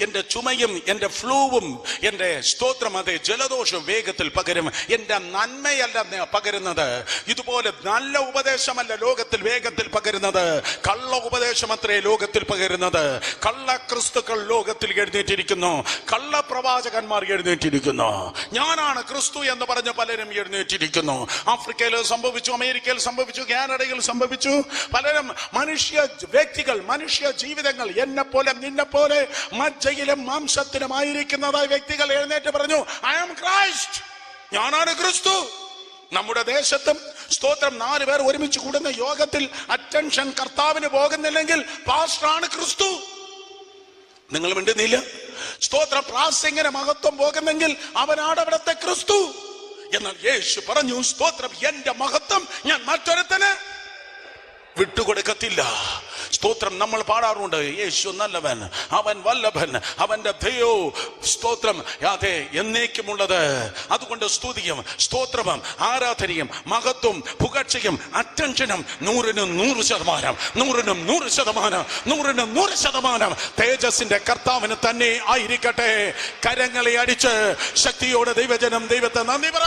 എന്റെ ചുമയും എന്റെ ഫ്ലൂവും എന്റെ സ്തോത്രം അതെ ജലദോഷവും വേഗത്തിൽ പകരും. എന്റെ നന്മയല്ല പകരുന്നത്. ഇതുപോലെ നല്ല ഉപദേശമല്ല ലോകത്തിൽ വേഗത്തിൽ പകരുന്നത്, കള്ള ഉപദേശം അത്രേ ലോകത്തിൽ പകരുന്നത്. കള്ള ക്രിസ്തുക്കൾ ലോകത്തിൽ എഴുന്നേറ്റിരിക്കുന്നു, കള്ള പ്രവാചകന്മാർ എഴുന്നേറ്റിരിക്കുന്നു. ഞാനാണ് ക്രിസ്തു എന്ന് പറഞ്ഞ് പലരും എഴുന്നേറ്റിരിക്കുന്നു. ആഫ്രിക്കയിൽ സംഭവിച്ചു, അമേരിക്കയിൽ സംഭവിച്ചു, കാനഡയിൽ സംഭവിച്ചു. പലരും മനുഷ്യ വ്യക്തികൾ, മനുഷ്യ ജീവിതങ്ങൾ എന്നെ പോലെ നിന്നെ പോലെ മജ്ജയിലും മാംസത്തിലുമായിരിക്കുന്നതായ വ്യക്തികൾ എഴുന്നേറ്റ് പറഞ്ഞു, ഐ ആം ക്രൈസ്റ്റ്, ഞാനാണ് ക്രിസ്തു. നമ്മുടെ ദേശത്തും സ്തോത്രം 4 പേർ ഒരുമിച്ച് കൂടുന്ന യോഗത്തിൽ അറ്റൻഷൻ കർത്താവിന് പോകുന്നില്ലെങ്കിൽ പാസ്റ്ററാണ് ക്രിസ്തു. നിങ്ങൾ മിണ്ടുന്നില്ല. സ്തോത്രം പ്രാസിംഗിന് മഹത്വം പോകുന്നെങ്കിൽ അവനാണ് അവിടുത്തെ ക്രിസ്തു. എന്നാൽ യേശു പറഞ്ഞു, സ്തോത്രം, എന്റെ മഹത്വം ഞാൻ മറ്റൊരുത്തന് വിട്ടുകൊടുക്കത്തില്ല. സ്തോത്രം, നമ്മൾ പാടാറുണ്ട്, യേശു നല്ലവൻ, അവൻ വല്ലഭൻ, അവന്റെ ദയോ സ്തോത്രം അതെ എന്നേക്കുമുള്ളത്. അതുകൊണ്ട് സ്തുതിയും സ്തോത്രവും ആരാധനയും മഹത്വം പുകഴ്ചയും അറ്റൻഷനും 100% തേജസ്സിന്റെ കർത്താവിന് തന്നെ ആയിരിക്കട്ടെ. കരങ്ങളെ അടിച്ച് ശക്തിയോടെ ദൈവജനം ദൈവത്തെ നന്ദി പറ.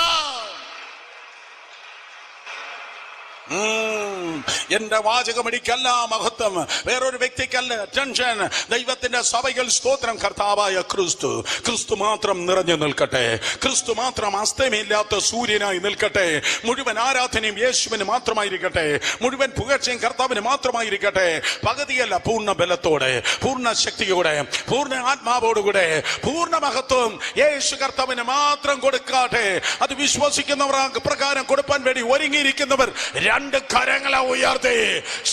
എന്റെ വാചകമടിക്കല്ല മഹത്വം, വേറൊരു വ്യക്തിക്കല്ല ടെൻഷൻ. ദൈവത്തിന്റെ സഭയിൽ സ്തോത്രം കർത്താവായ ക്രിസ്തു, ക്രിസ്തു മാത്രം നിറഞ്ഞു നിൽക്കട്ടെ. ക്രിസ്തു മാത്രം അസ്തമില്ലാത്ത സൂര്യനായി നിൽക്കട്ടെ. മുഴുവൻ ആരാധനയും യേശുവിന് മാത്രമായിരിക്കട്ടെ. മുഴുവൻ പുകഴ്ചയും കർത്താവിന് മാത്രമായിരിക്കട്ടെ. പകുതിയല്ല, പൂർണ്ണ ബലത്തോടെ, പൂർണ്ണ ശക്തിയോടെ, പൂർണ്ണ ആത്മാവോടുകൂടെ പൂർണ്ണ മഹത്വം യേശു കർത്താവിന് മാത്രം കൊടുക്കാട്ടെ. അത് വിശ്വസിക്കുന്നവർ പ്രകാരം കൊടുപ്പാൻ വേണ്ടി ഒരുങ്ങിയിരിക്കുന്നവർ 2 കരങ്ങളെ ഉയർത്തി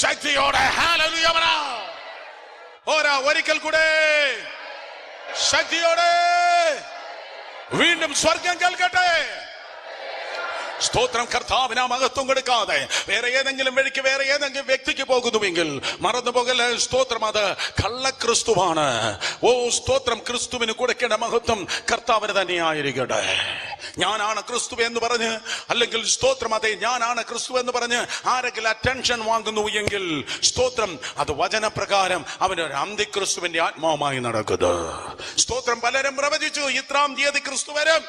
ശക്തിയോടെ ഹല്ലേലൂയ പറ. ഒരിക്കൽ കൂടെ ശക്തിയോടെ വീണ്ടും സ്വർഗം കേൾക്കട്ടെ. സ്തോത്രം, കർത്താവിന് മഹത്വം കൊടുക്കാതെ വേറെ ഏതെങ്കിലും വഴിക്ക് വേറെ ഏതെങ്കിലും വ്യക്തിക്ക് പോകുന്നുവെങ്കിൽ മറന്നു പോകല്. സ്തോത്രം, അത് കള്ളക്രിസ്തുവാണ്. ഓ സ്തോത്രം, ക്രിസ്തുവിന് കൊടുക്കേണ്ട മഹത്വം കർത്താവിന് തന്നെയായിരിക്കട്ടെ. ഞാനാണ് ക്രിസ്തു എന്ന് പറഞ്ഞ്, അല്ലെങ്കിൽ സ്തോത്രം അതെ ഞാനാണ് ക്രിസ്തു എന്ന് പറഞ്ഞ് ആരെങ്കിലും അറ്റൻഷൻ വാങ്ങുന്നു എങ്കിൽ സ്തോത്രം, അത് വചനപ്രകാരം അവനൊരു അന്തിക്രിസ്തുവിന്റെ ആത്മാവുമായി നടക്കുന്നു. സ്തോത്രം, പലരും പ്രവചിച്ചു, ഇത്രാം തീയതി ക്രിസ്തു വരും,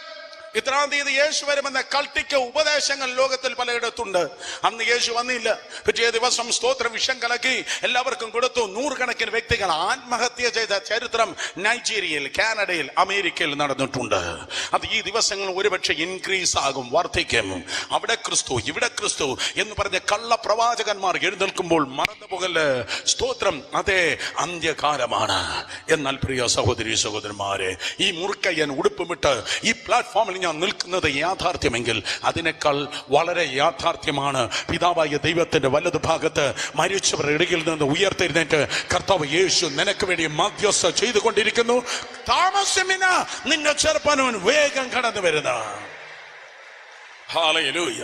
ഇത്രാം തീയതി യേശു വരുമെന്ന കൾട്ടിക്ക് ഉപദേശങ്ങൾ ലോകത്തിൽ പലയിടത്തുണ്ട്. അന്ന് യേശു വന്നില്ല. പിറ്റേ ദിവസം സ്തോത്രം വിഷം കലക്കി എല്ലാവർക്കും കൊടുത്തു. 100 കണക്കിന് വ്യക്തികൾ ആത്മഹത്യ ചെയ്ത ചരിത്രം നൈജീരിയയിൽ, കാനഡയിൽ, അമേരിക്കയിൽ നടന്നിട്ടുണ്ട്. അത് ഈ ദിവസങ്ങൾ ഒരുപക്ഷെ ഇൻക്രീസ് ആകും, വർദ്ധിക്കും. അവിടെ ക്രിസ്തു ഇവിടെ ക്രിസ്തു എന്ന് പറഞ്ഞ കള്ള പ്രവാചകന്മാർ എഴുന്നേൽക്കുമ്പോൾ മറന്നുപോകല്. സ്തോത്രം, അതേ അന്ത്യകാലമാണ്. എന്നാൽ പ്രിയ സഹോദരി സഹോദരന്മാരെ, ഈ മുറുക്കയ്യൻ ഉടുപ്പുമിട്ട് ഈ പ്ലാറ്റ്ഫോമിൽ ഞാൻ നിൽക്കുന്നത് യാഥാർത്ഥ്യമെങ്കിൽ അതിനേക്കാൾ വളരെ യാഥാർത്ഥ്യമാണ് പിതാവായ ദൈവത്തിന്റെ വലതു ഭാഗത്ത് മരിച്ചവരുടെ ഇടയിൽ നിന്ന് ഉയർത്തെഴുന്നേറ്റ് കർത്താവ് യേശു നിനക്ക് വേണ്ടി മധ്യസ്ഥ ചെയ്തുകൊണ്ടിരിക്കുന്നു. താമസമില്ല, നിന്നെ ചെറുപ്പനവൻ വേഗം കടന്നു വരുന്ന. ഹല്ലേലൂയ.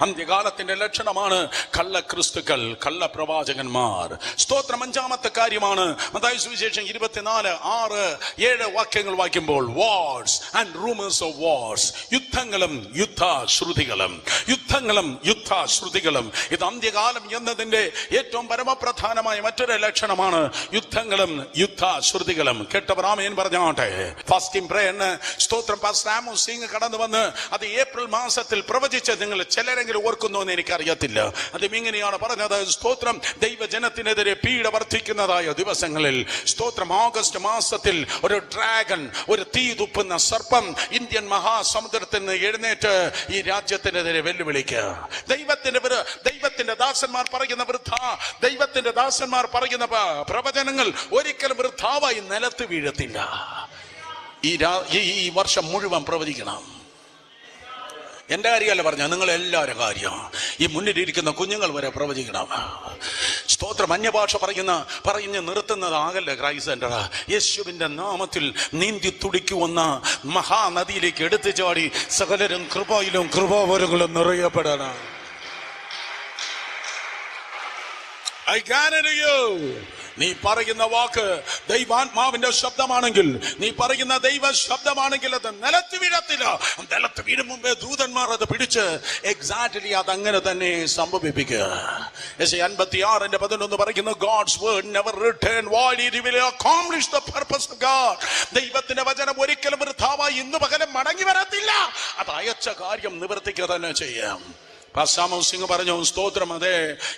അന്ത്യകാലത്തിന്റെ ലക്ഷണമാണ് കള്ളക്രിസ്തുക്കൾ, കള്ളപ്രവാചകന്മാർ. സ്തോത്രം, 5ാമത്തെ കാര്യമാണ് മത്തായി സുവിശേഷം 24:6-7 വാക്യങ്ങൾ വായിക്കുമ്പോൾ, wars and rumours of wars, യുദ്ധങ്ങളും യുദ്ധശ്രുതികളും, യുദ്ധങ്ങളും യുദ്ധശ്രുതികളും. ഇത് അന്ത്യകാലം എന്നതിന്റെ ഏറ്റവും പരമപ്രധാനമായ മറ്റൊരു ലക്ഷണമാണ് യുദ്ധങ്ങളും യുദ്ധശ്രുതികളും. കേട്ടവർ ആമേൻ പറഞ്ഞാട്ടെ. ഫാസ്റ്റിംഗ് പ്രേയറിന് സ്തോത്രം പാസ്റ്റർ ആമോസ് സിംഗ് കടന്നു വന്ന് അത് ഏപ്രിൽ മാസത്തിൽ ഓഗസ്റ്റിൽ പ്രവചിച്ച നിങ്ങൾ ചിലരെങ്കിലും ഓർക്കുന്നു എന്ന് എനിക്കറിയത്തില്ല. അതും ഇങ്ങനെയാണ് പറഞ്ഞത്. സ്തോത്രം, ദൈവജനത്തിനെതിരെ പീഡ വർദ്ധിക്കുന്നതായ ദിവസങ്ങളിൽ സ്തോത്രം, ഓഗസ്റ്റ് മാസത്തിൽ ഒരു ഡ്രാഗൺ, ഒരു തീ തുപ്പുന്ന സർപ്പം ഇന്ത്യൻ മഹാസമുദ്രത്തിൽ നിന്ന് എഴുന്നേറ്റ് ഈ രാജ്യത്തിനെതിരെ വെല്ലുവിളിക്കുക. ദൈവത്തിന്റെ ദാസന്മാർ പറയുന്ന ദൈവത്തിന്റെ ദാസന്മാർ പറയുന്ന പ്രവചനങ്ങൾ ഒരിക്കലും വൃഥാവായി നിലത്ത് വീഴത്തില്ല. ഈ വർഷം മുഴുവൻ പ്രവചിക്കണം. എന്റെ കാര്യമല്ല പറഞ്ഞ, നിങ്ങൾ എല്ലാവരുടെ കാര്യം. ഈ മുന്നിലിരിക്കുന്ന കുഞ്ഞുങ്ങൾ വരെ പ്രവചിക്കണം. സ്തോത്രം, അന്യഭാഷ പറഞ്ഞ് നിർത്തുന്നതാകല്ല ക്രൈസ്റ്റ് സെന്റർ. യേശുവിന്റെ നാമത്തിൽ നീന്തി തുടിക്കുവന്ന മഹാനദിയിലേക്ക് എടുത്തു ചാടി സകലരും കൃപയിലും കൃപാവരങ്ങളും നിറയപ്പെടാനാണ്. I guarantee you, നീ പറയുന്ന വാക്ക് ദൈവാത്മാവിന്റെ ശബ്ദമാണെങ്കിൽ, നീ പറയുന്ന ദൈവ ശബ്ദമാണെങ്കിൽ അത് നിലത്ത് വീഴത്തില്ല. നിലത്ത് വീഴും മുമ്പേ ദൂതന്മാർ അത് പിടിച്ച് എക്സാക്ട്ലി അതങ്ങനെ തന്നെ സംഭവിപ്പിക്കുക. 56:11 പറയുന്നു, God's word never return void, it will accomplish the purpose of God. ദൈവത്തിന്റെ വചനം ഒരിക്കലും വൃഥാവായി ഇന്ന് പകരം മടങ്ങി വരത്തില്ല. അത് അയച്ച കാര്യം നിവർത്തിക്കുക തന്നെ ചെയ്യാം. സിംഗ് പറഞ്ഞു, സ്തോത്രം, അതെ,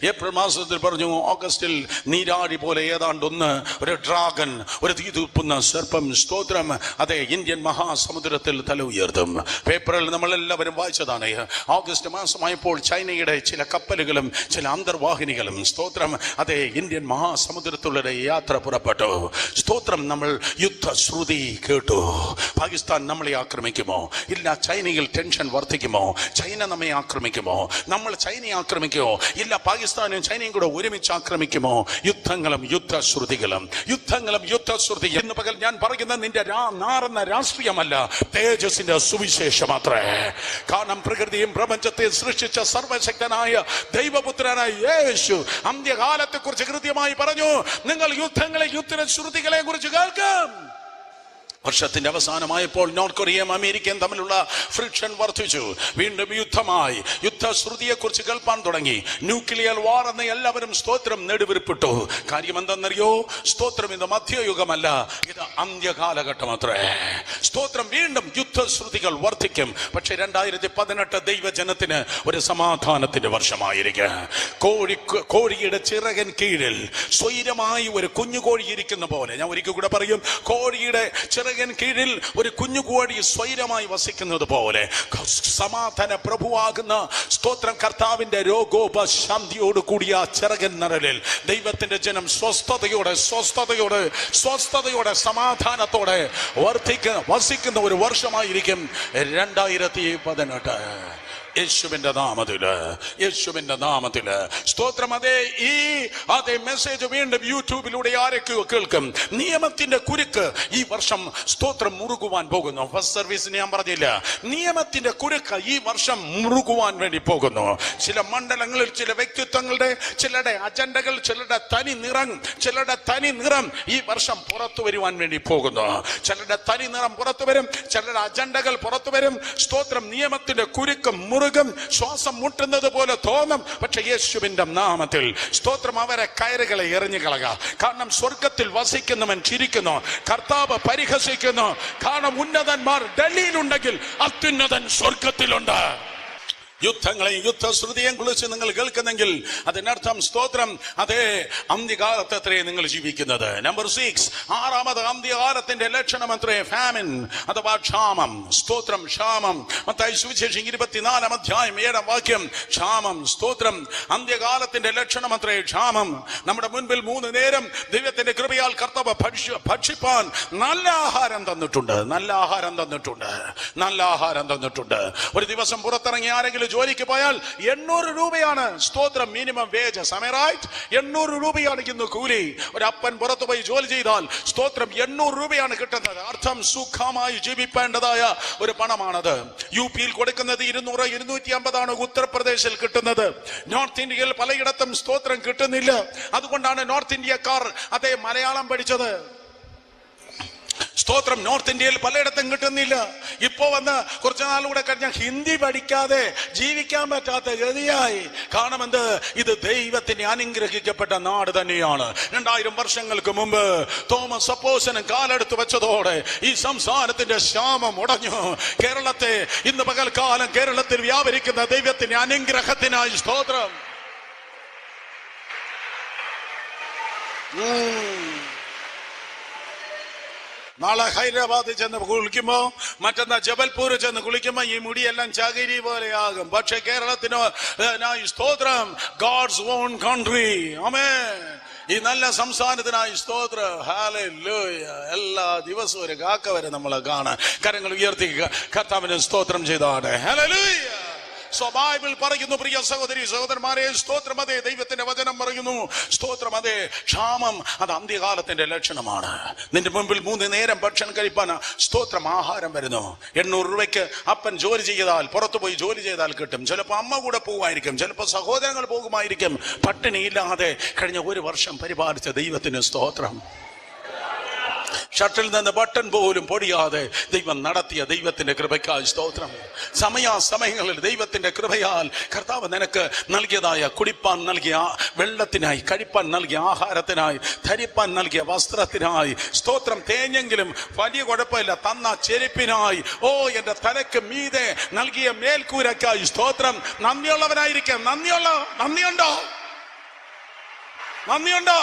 ഏപ്രിൽ മാസത്തിൽ പറഞ്ഞു, ഓഗസ്റ്റിൽ നീരാടി പോലെ ഏതാണ്ടൊന്ന് ഒരു ഡ്രാഗൺ, ഒരു തീ തുപ്പുന്ന സർപ്പം, സ്തോത്രം, അതെ, ഇന്ത്യൻ മഹാസമുദ്രത്തിൽ തല ഉയർത്തും. പേപ്പറിൽ നമ്മളെല്ലാവരും വായിച്ചതാണ്. ഓഗസ്റ്റ് മാസമായപ്പോൾ ചൈനയുടെ ചില കപ്പലുകളും ചില അന്തർവാഹിനികളും, സ്തോത്രം, അതെ, ഇന്ത്യൻ മഹാസമുദ്രത്തിലൂടെ യാത്ര പുറപ്പെട്ടു. സ്തോത്രം, നമ്മൾ യുദ്ധശ്രുതി കേട്ടു. പാകിസ്ഥാൻ നമ്മളെ ആക്രമിക്കുമോ? ഇല്ല. ചൈനയിൽ ടെൻഷൻ വർദ്ധിക്കുമോ? ചൈന നമ്മെ ആക്രമിക്കുമോ? നമ്മൾ ചൈനയെ ആക്രമിക്കുമോ? ഇല്ല. പാകിസ്ഥാനും ചൈനയും കൂടെ ഒരുമിച്ച് ആക്രമിക്കുമോ? യുദ്ധങ്ങളും യുദ്ധശ്രുതികളും, യുദ്ധങ്ങളും യുദ്ധശ്രുതിയും. ഇന്ന് പകൽ ഞാൻ പറയുന്ന നിന്റെ നാറുന്ന രാഷ്ട്രീയമല്ല, തേജസ്സിന്റെ സുവിശേഷം മാത്രമേ. കാരണം പ്രകൃതിയും പ്രപഞ്ചത്തെയും സൃഷ്ടിച്ച സർവശക്തനായ ദൈവപുത്രനായ യേശു അന്ത്യകാലത്തെ കുറിച്ച് കൃത്യമായി പറഞ്ഞു, നിങ്ങൾ യുദ്ധങ്ങളെ യുദ്ധശ്രുതികളെ കുറിച്ച് കേൾക്കും. വർഷത്തിന്റെ അവസാനമായപ്പോൾ നോർത്ത് കൊറിയയും അമേരിക്കയും തമ്മിലുള്ള ഫ്രിക്ഷൻ വർദ്ധിച്ചു. വീണ്ടും യുദ്ധമായി. യുദ്ധശ്രുതിയെ കുറിച്ച് കേൾപ്പാൻ തുടങ്ങി. ന്യൂക്ലിയർ വാർ എന്ന് എല്ലാവരും സ്തോത്രം നെടുവിരിപ്പെട്ടു. കാര്യം എന്തെന്നറിയോ? സ്തോത്രം, ഇത് മധ്യയുഗമല്ല, ഇത് അന്ത്യകാലഘട്ടം അത്രേ. സ്തോത്രം, വീണ്ടും യുദ്ധശ്രുതികൾ വർദ്ധിക്കും. പക്ഷെ 2018 ദൈവജനത്തിന് ഒരു സമാധാനത്തിന്റെ വർഷമായിരിക്കും. കോഴിയുടെ ചിറകൻ കീഴിൽ സ്വൈരമായി ഒരു കുഞ്ഞുകോഴി ഇരിക്കുന്ന പോലെ, ഞാൻ ഒരിക്കൽ കൂടെ പറയും, കോഴിയുടെ കീഴിൽ ഒരു കുഞ്ഞുകോഴി സ്വൈരമായി വസിക്കുന്നത് പോലെ സമാധാന പ്രഭുവാകുന്ന സ്തോത്രം കർത്താവിന്റെ രോഗോപശാന്തിയോട് കൂടിയ ചിറകൻ നിഴലിൽ ദൈവത്തിന്റെ ജനം സ്വസ്ഥതയോടെ സമാധാനത്തോടെ വസിക്കുന്ന ഒരു വർഷമായിരിക്കും 2018. യേശുവിന്റെ നാമത്തില് സ്തോത്രം. അതേ മെസ്സേജ് വീണ്ടും യൂട്യൂബിലൂടെ ആരൊക്കെയോ കേൾക്കും. നിയമത്തിന്റെ കുരുക്ക് ഈ വർഷം സ്തോത്രം മുറുകുവാൻ പോകുന്നു. ഫസ്റ്റ് സർവീസിന് ഞാൻ പറഞ്ഞില്ല, നിയമത്തിന്റെ കുരുക്ക് ഈ വർഷം മുറുകുവാൻ വേണ്ടി പോകുന്നു. ചില മണ്ഡലങ്ങളിൽ ചില വ്യക്തിത്വങ്ങളുടെ, ചിലരുടെ അജണ്ടകൾ, ചിലരുടെ തനി നിറം ഈ വർഷം പുറത്തു വരുവാൻ വേണ്ടി പോകുന്നു. ചിലരുടെ തനി നിറം പുറത്തു വരും, ചിലരുടെ അജണ്ടകൾ പുറത്തു വരും. സ്തോത്രം, നിയമത്തിന്റെ കുരുക്ക് മുറുകും. ശ്വാസം മുട്ടുന്നത് പോലെ തോന്നും. പക്ഷെ യേശുവിന്റെ നാമത്തിൽ സ്തോത്രം, അവരെ കയറുകളെ എറിഞ്ഞു കളക. കാരണം സ്വർഗത്തിൽ വസിക്കുന്നവൻ ചിരിക്കുന്നു, കർത്താവ് പരിഹസിക്കുന്നു. കാരണം ഉന്നതന്മാർ ഡൽഹിയിലുണ്ടെങ്കിൽ അത്യുന്നതൻ സ്വർഗത്തിലുണ്ട്. യുദ്ധങ്ങളെയും യുദ്ധശ്രുതിയെയും കുറിച്ച് നിങ്ങൾ കേൾക്കുന്നെങ്കിൽ അതിനർത്ഥം സ്തോത്രം, അതേ, അന്ത്യകാലത്തത്രേ നിങ്ങൾ ജീവിക്കുന്നത്. നമ്പർ 6, ആറാമത് അന്ത്യകാലത്തിന്റെ ലക്ഷണം അത്രേ ഫാമിൻ അഥവാ ക്ഷാമം. സ്തോത്രം, ക്ഷാമം. മത്തായി സുവിശേഷം 24:7 ക്ഷാമം. സ്തോത്രം, അന്ത്യകാലത്തിന്റെ ലക്ഷണം അത്രേ ക്ഷാമം. നമ്മുടെ മുൻപിൽ 3 നേരം ദൈവത്തിന്റെ കൃപയാൽ കർത്താവ് ഭക്ഷിപ്പാൻ നല്ല ആഹാരം തന്നിട്ടുണ്ട്. ഒരു ദിവസം പുറത്തിറങ്ങി ആരെങ്കിലും ജോലിക്ക് പോയാൽ 800 രൂപയാണ് സ്തോത്രം മിനിമം വേജ്. സമയറായിട്ട് 800 രൂപയാണ് ഇന്ന് കൂലി. ഒരു അപ്പൻ പുറത്തു പോയി ജോലി ചെയ്താൽ സ്തോത്രം 800 രൂപയാണ് കിട്ടുന്നത്. അർത്ഥം സുഖമായി ജീവിക്കേണ്ടതായ ഒരു പണമാണത്. UP കൊടുക്കുന്നത് 200-250 ഉത്തർപ്രദേശിൽ കിട്ടുന്നത്. നോർത്ത് ഇന്ത്യയിൽ പലയിടത്തും സ്തോത്രം കിട്ടുന്നില്ല. അതുകൊണ്ടാണ് നോർത്ത് ഇന്ത്യക്കാർ അതേ മലയാളം പഠിച്ചത്. സ്തോത്രം. നോർത്ത് ഇന്ത്യയിൽ പലയിടത്തും കിട്ടുന്നില്ല. ഇപ്പോ വന്ന് കുറച്ചു നാളുകൂടെ കഴിഞ്ഞാൽ ഹിന്ദി പഠിക്കാതെ ജീവിക്കാൻ പറ്റാത്ത ഗതിയായി. കാണുമെന്ത്, ഇത് ദൈവത്തിന് അനുഗ്രഹിക്കപ്പെട്ട നാട് തന്നെയാണ്. 2000 വർഷങ്ങൾക്ക് മുമ്പ് തോമസ് അപ്പോസ്തലൻ കാലെടുത്ത് വെച്ചതോടെ ഈ സംസ്ഥാനത്തിന്റെ ക്ഷാമം ഉടഞ്ഞു. കേരളത്തെ ഇന്ന് പകൽക്കാലം കേരളത്തിൽ വ്യാപരിക്കുന്ന ദൈവത്തിന്റെ അനുഗ്രഹത്തിനായി സ്തോത്രം. നാളെ ഹൈദരാബാദിൽ ചെന്ന് കുളിക്കുമ്പോ, മറ്റന്നാ ജബൽപൂർ ചെന്ന് കുളിക്കുമ്പോ ഈ മുടിയെല്ലാം ചകിരി പോലെയാകും. പക്ഷെ കേരളത്തിന് സ്തോത്രം. God's own country. ആമേൻ. ഈ നല്ല സംസ്ഥാനത്തിനായി സ്തോത്രം. ഹല്ലേലൂയ. എല്ലാ ദിവസവും ഒരു കാക്ക വരെ നമ്മളെ കാണാൻ കരങ്ങൾ ഉയർത്തി കർത്താവിനെ സ്തോത്രം ചെയ്താണ്. ഹല്ലേലൂയ. ബൈബിൾ പറയുന്നു, പ്രിയ സഹോദരി സഹോദരന്മാരെ, സ്തോത്രം. അതെ, ദൈവത്തിന്റെ വചനം പറയുന്നു, സ്തോത്രം. അതെ, ക്ഷാമം അത് അന്ത്യകാലത്തിന്റെ ലക്ഷണമാണ്. നിന്റെ മുമ്പിൽ 3 നേരം ഭക്ഷണം കഴിപ്പാൻ സ്തോത്രം ആഹാരം വരുന്നു. 800 രൂപയ്ക്ക് അപ്പൻ ജോലി ചെയ്താൽ, പുറത്തു പോയി ജോലി ചെയ്താൽ കിട്ടും. ചിലപ്പോൾ അമ്മ കൂടെ പോകുമായിരിക്കും, ചിലപ്പോൾ സഹോദരങ്ങൾ പോകുമായിരിക്കും. പട്ടിണിയില്ലാതെ കഴിഞ്ഞ 1 വർഷം പരിപാലിച്ച ദൈവത്തിന് സ്തോത്രം. ഷട്ടിൽ നിന്ന് ബട്ടൺ പോലും പൊടിയാതെ ദൈവം നടത്തിയ ദൈവത്തിന്റെ കൃപയ്ക്കായി സ്തോത്രം. സമയാസമയങ്ങളിൽ ദൈവത്തിന്റെ കൃപയാൽ കർത്താവ് നിനക്ക് നൽകിയതായ കുടിപ്പാൻ നൽകിയ വെള്ളത്തിനായി, കഴിപ്പാൻ നൽകിയ ആഹാരത്തിനായി, ധരിപ്പാൻ നൽകിയ വസ്ത്രത്തിനായി സ്തോത്രം. തേഞ്ഞെങ്കിലും വലിയ കുഴപ്പമില്ല തന്ന ചെരുപ്പിനായി, എന്റെ തലയ്ക്ക് മീതെ നൽകിയ മേൽക്കൂരയ്ക്കായി സ്തോത്രം. നന്ദിയുള്ളവനായിരിക്കാം. നന്ദിയുണ്ടോ?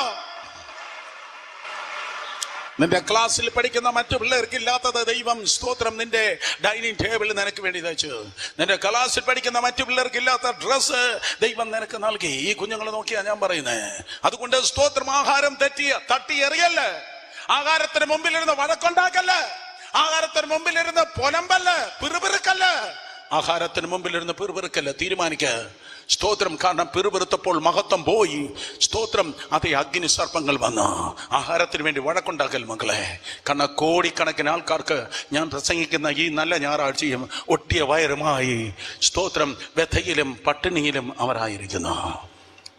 നിന്റെ ക്ലാസ്സിൽ പഠിക്കുന്ന മറ്റു പിള്ളേർക്ക് ഇല്ലാത്തത് ദൈവം സ്തോത്രം നിന്റെ ഡൈനിങ് ടേബിളിൽ നിനക്ക് വേണ്ടി തയ്ച്ചു. നിന്റെ ക്ലാസ്സിൽ പഠിക്കുന്ന മറ്റു പിള്ളേർക്ക് ഇല്ലാത്ത ഡ്രസ്സ് ദൈവം നിനക്ക് നൽകി. ഈ കുഞ്ഞുങ്ങളെ നോക്കിയാ ഞാൻ പറയുന്നേ. അതുകൊണ്ട് സ്തോത്രം. ആഹാരം തട്ടി എറിയല്ല. ആഹാരത്തിന് മുമ്പിലിരുന്ന് വഴക്കുണ്ടാക്കല്ല. ആഹാരത്തിന് മുമ്പിലിരുന്ന് പൊലമ്പല്ല, പിറുപിറുക്കല്ല. ആഹാരത്തിന് മുമ്പിലിരുന്ന് പിറുപിറുക്കല്ല. തീരുമാനിക്ക സ്തോത്രം. കാരണം പിറുപിറുത്തപ്പോൾ മഹത്വം പോയി. സ്തോത്രം. അതേ, അഗ്നി സർപ്പങ്ങൾ വന്നു. ആഹാരത്തിന് വേണ്ടി വഴക്കുണ്ടാക്കൽ മക്കളെ. കാരണം കോടിക്കണക്കിന് ആൾക്കാർക്ക് ഞാൻ പ്രസംഗിക്കുന്ന ഈ നല്ല ഞായറാഴ്ചയും ഒട്ടിയ വയറുമായി സ്തോത്രം വ്യഥയിലും പട്ടിണിയിലും അവരായിരിക്കുന്നു.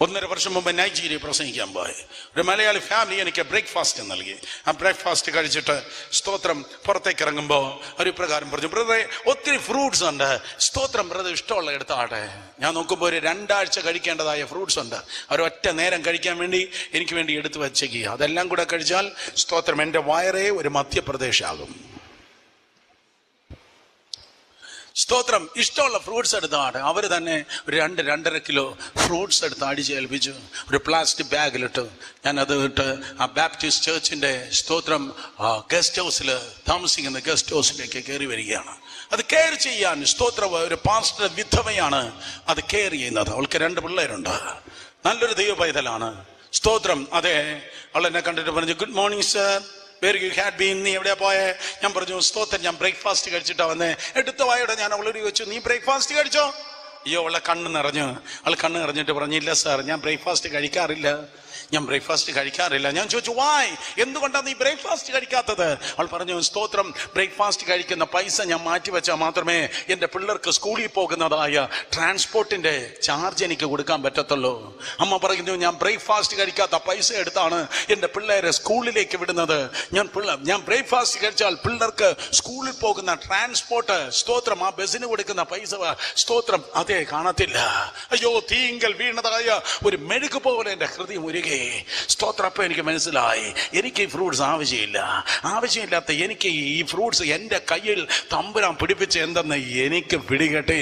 1.5 വർഷം മുമ്പ് നൈജീരിയ പ്രസംഗിക്കാൻ പോയി. ഒരു മലയാളി ഫാമിലി എനിക്ക് ബ്രേക്ക്ഫാസ്റ്റ് നൽകി. ആ ബ്രേക്ക്ഫാസ്റ്റ് കഴിച്ചിട്ട് സ്തോത്രം പുറത്തേക്ക് ഇറങ്ങുമ്പോൾ ഒരു പ്രകാരം പറഞ്ഞു, ബ്രദറെ ഒത്തിരി ഫ്രൂട്ട്സ് ഉണ്ട്, സ്തോത്രം ബ്രദർ ഇഷ്ടമുള്ള എടുത്താട്ടെ. ഞാൻ നോക്കുമ്പോൾ ഒരു 2 ആഴ്ച കഴിക്കേണ്ടതായ ഫ്രൂട്ട്സ് ഉണ്ട്. ഒരൊറ്റ നേരം കഴിക്കാൻ വേണ്ടി എനിക്ക് വേണ്ടി എടുത്തു വച്ചേക്കുക. അതെല്ലാം കൂടെ കഴിച്ചാൽ സ്തോത്രം എൻ്റെ വയറേ ഒരു മധ്യപ്രദേശാകും. സ്തോത്രം. ഇഷ്ടമുള്ള ഫ്രൂട്ട്സ് എടുത്താണ്. അവർ തന്നെ ഒരു 2-2.5 കിലോ ഫ്രൂട്ട്സ് എടുത്ത് അടിച്ചേൽപ്പിച്ചു. ഒരു പ്ലാസ്റ്റിക് ബാഗിലിട്ട് ഞാനത് ഇട്ട് ആ ബാപ്റ്റിസ്റ്റ് ചർച്ചിന്റെ സ്തോത്രം ഗസ്റ്റ് ഹൗസിൽ താമസിക്കുന്ന ഗസ്റ്റ് ഹൗസിലേക്ക് കയറി വരികയാണ്. അത് കെയർ ചെയ്യാൻ സ്തോത്രം ഒരു പാസ്റ്റർ വിധവയാണ് അത് കെയർ ചെയ്യുന്നത്. അവൾക്ക് 2 പിള്ളേരുണ്ട്. നല്ലൊരു ദൈവ പൈതലാണ്. സ്തോത്രം. അതെ, അവൾ എന്നെ കണ്ടിട്ട് പറഞ്ഞു, good morning sir, where you had been, നീ എവിടെയാ പോയെ? ഞാൻ പറഞ്ഞു, സ്തോത്രം, ഞാൻ ബ്രേക്ക്ഫാസ്റ്റ് കഴിച്ചിട്ടാ വന്നേ. എടുത്ത വായോടെ ഞാൻ അവളോട് ചോദിച്ചു, നീ ബ്രേക്ക്ഫാസ്റ്റ് കഴിച്ചോ? അയ്യോ, അവളെ കണ്ണ് നിറഞ്ഞു. അവൾ കണ്ണ് നിറഞ്ഞിട്ട് പറഞ്ഞില്ല സാർ, ഞാൻ ബ്രേക്ക്ഫാസ്റ്റ് കഴിക്കാറില്ല. ഞാൻ ചോദിച്ചു, വായ്, എന്തുകൊണ്ടാണ് നീ ബ്രേക്ക്ഫാസ്റ്റ് കഴിക്കാത്തത്? അവൾ പറഞ്ഞു, സ്തോത്രം, ബ്രേക്ക്ഫാസ്റ്റ് കഴിക്കുന്ന പൈസ ഞാൻ മാറ്റി വെച്ചാൽ മാത്രമേ എൻ്റെ പിള്ളേർക്ക് സ്കൂളിൽ പോകുന്നതായ ട്രാൻസ്പോർട്ടിന്റെ ചാർജ് എനിക്ക് കൊടുക്കാൻ പറ്റത്തുള്ളൂ. അമ്മ പറയുന്നു, ഞാൻ ബ്രേക്ക്ഫാസ്റ്റ് കഴിക്കാത്ത പൈസ എടുത്താണ് എൻ്റെ പിള്ളേരെ സ്കൂളിലേക്ക് വിടുന്നത്. ഞാൻ ബ്രേക്ക്ഫാസ്റ്റ് കഴിച്ചാൽ പിള്ളേർക്ക് സ്കൂളിൽ പോകുന്ന ട്രാൻസ്പോർട്ട് സ്തോത്രം ആ ബസ്സിന് കൊടുക്കുന്ന പൈസ സ്തോത്രം അതേ കാണത്തില്ല. അയ്യോ, തീങ്കൽ വീണതായ ഒരു മെഴുകു പോലെ എൻ്റെ ഹൃദയം ഉരുകി. സ്തോത്രം. അപ്പൊ എനിക്ക് മനസ്സിലായി, എനിക്ക് ഈ ഫ്രൂട്ട്സ് ആവശ്യമില്ലാത്ത എനിക്ക് ഈ ഫ്രൂട്ട്സ് എൻ്റെ കയ്യിൽ തമ്പുരാൻ പിടിപ്പിച്ച് എന്തെന്ന് എനിക്ക് പിടികട്ടെ.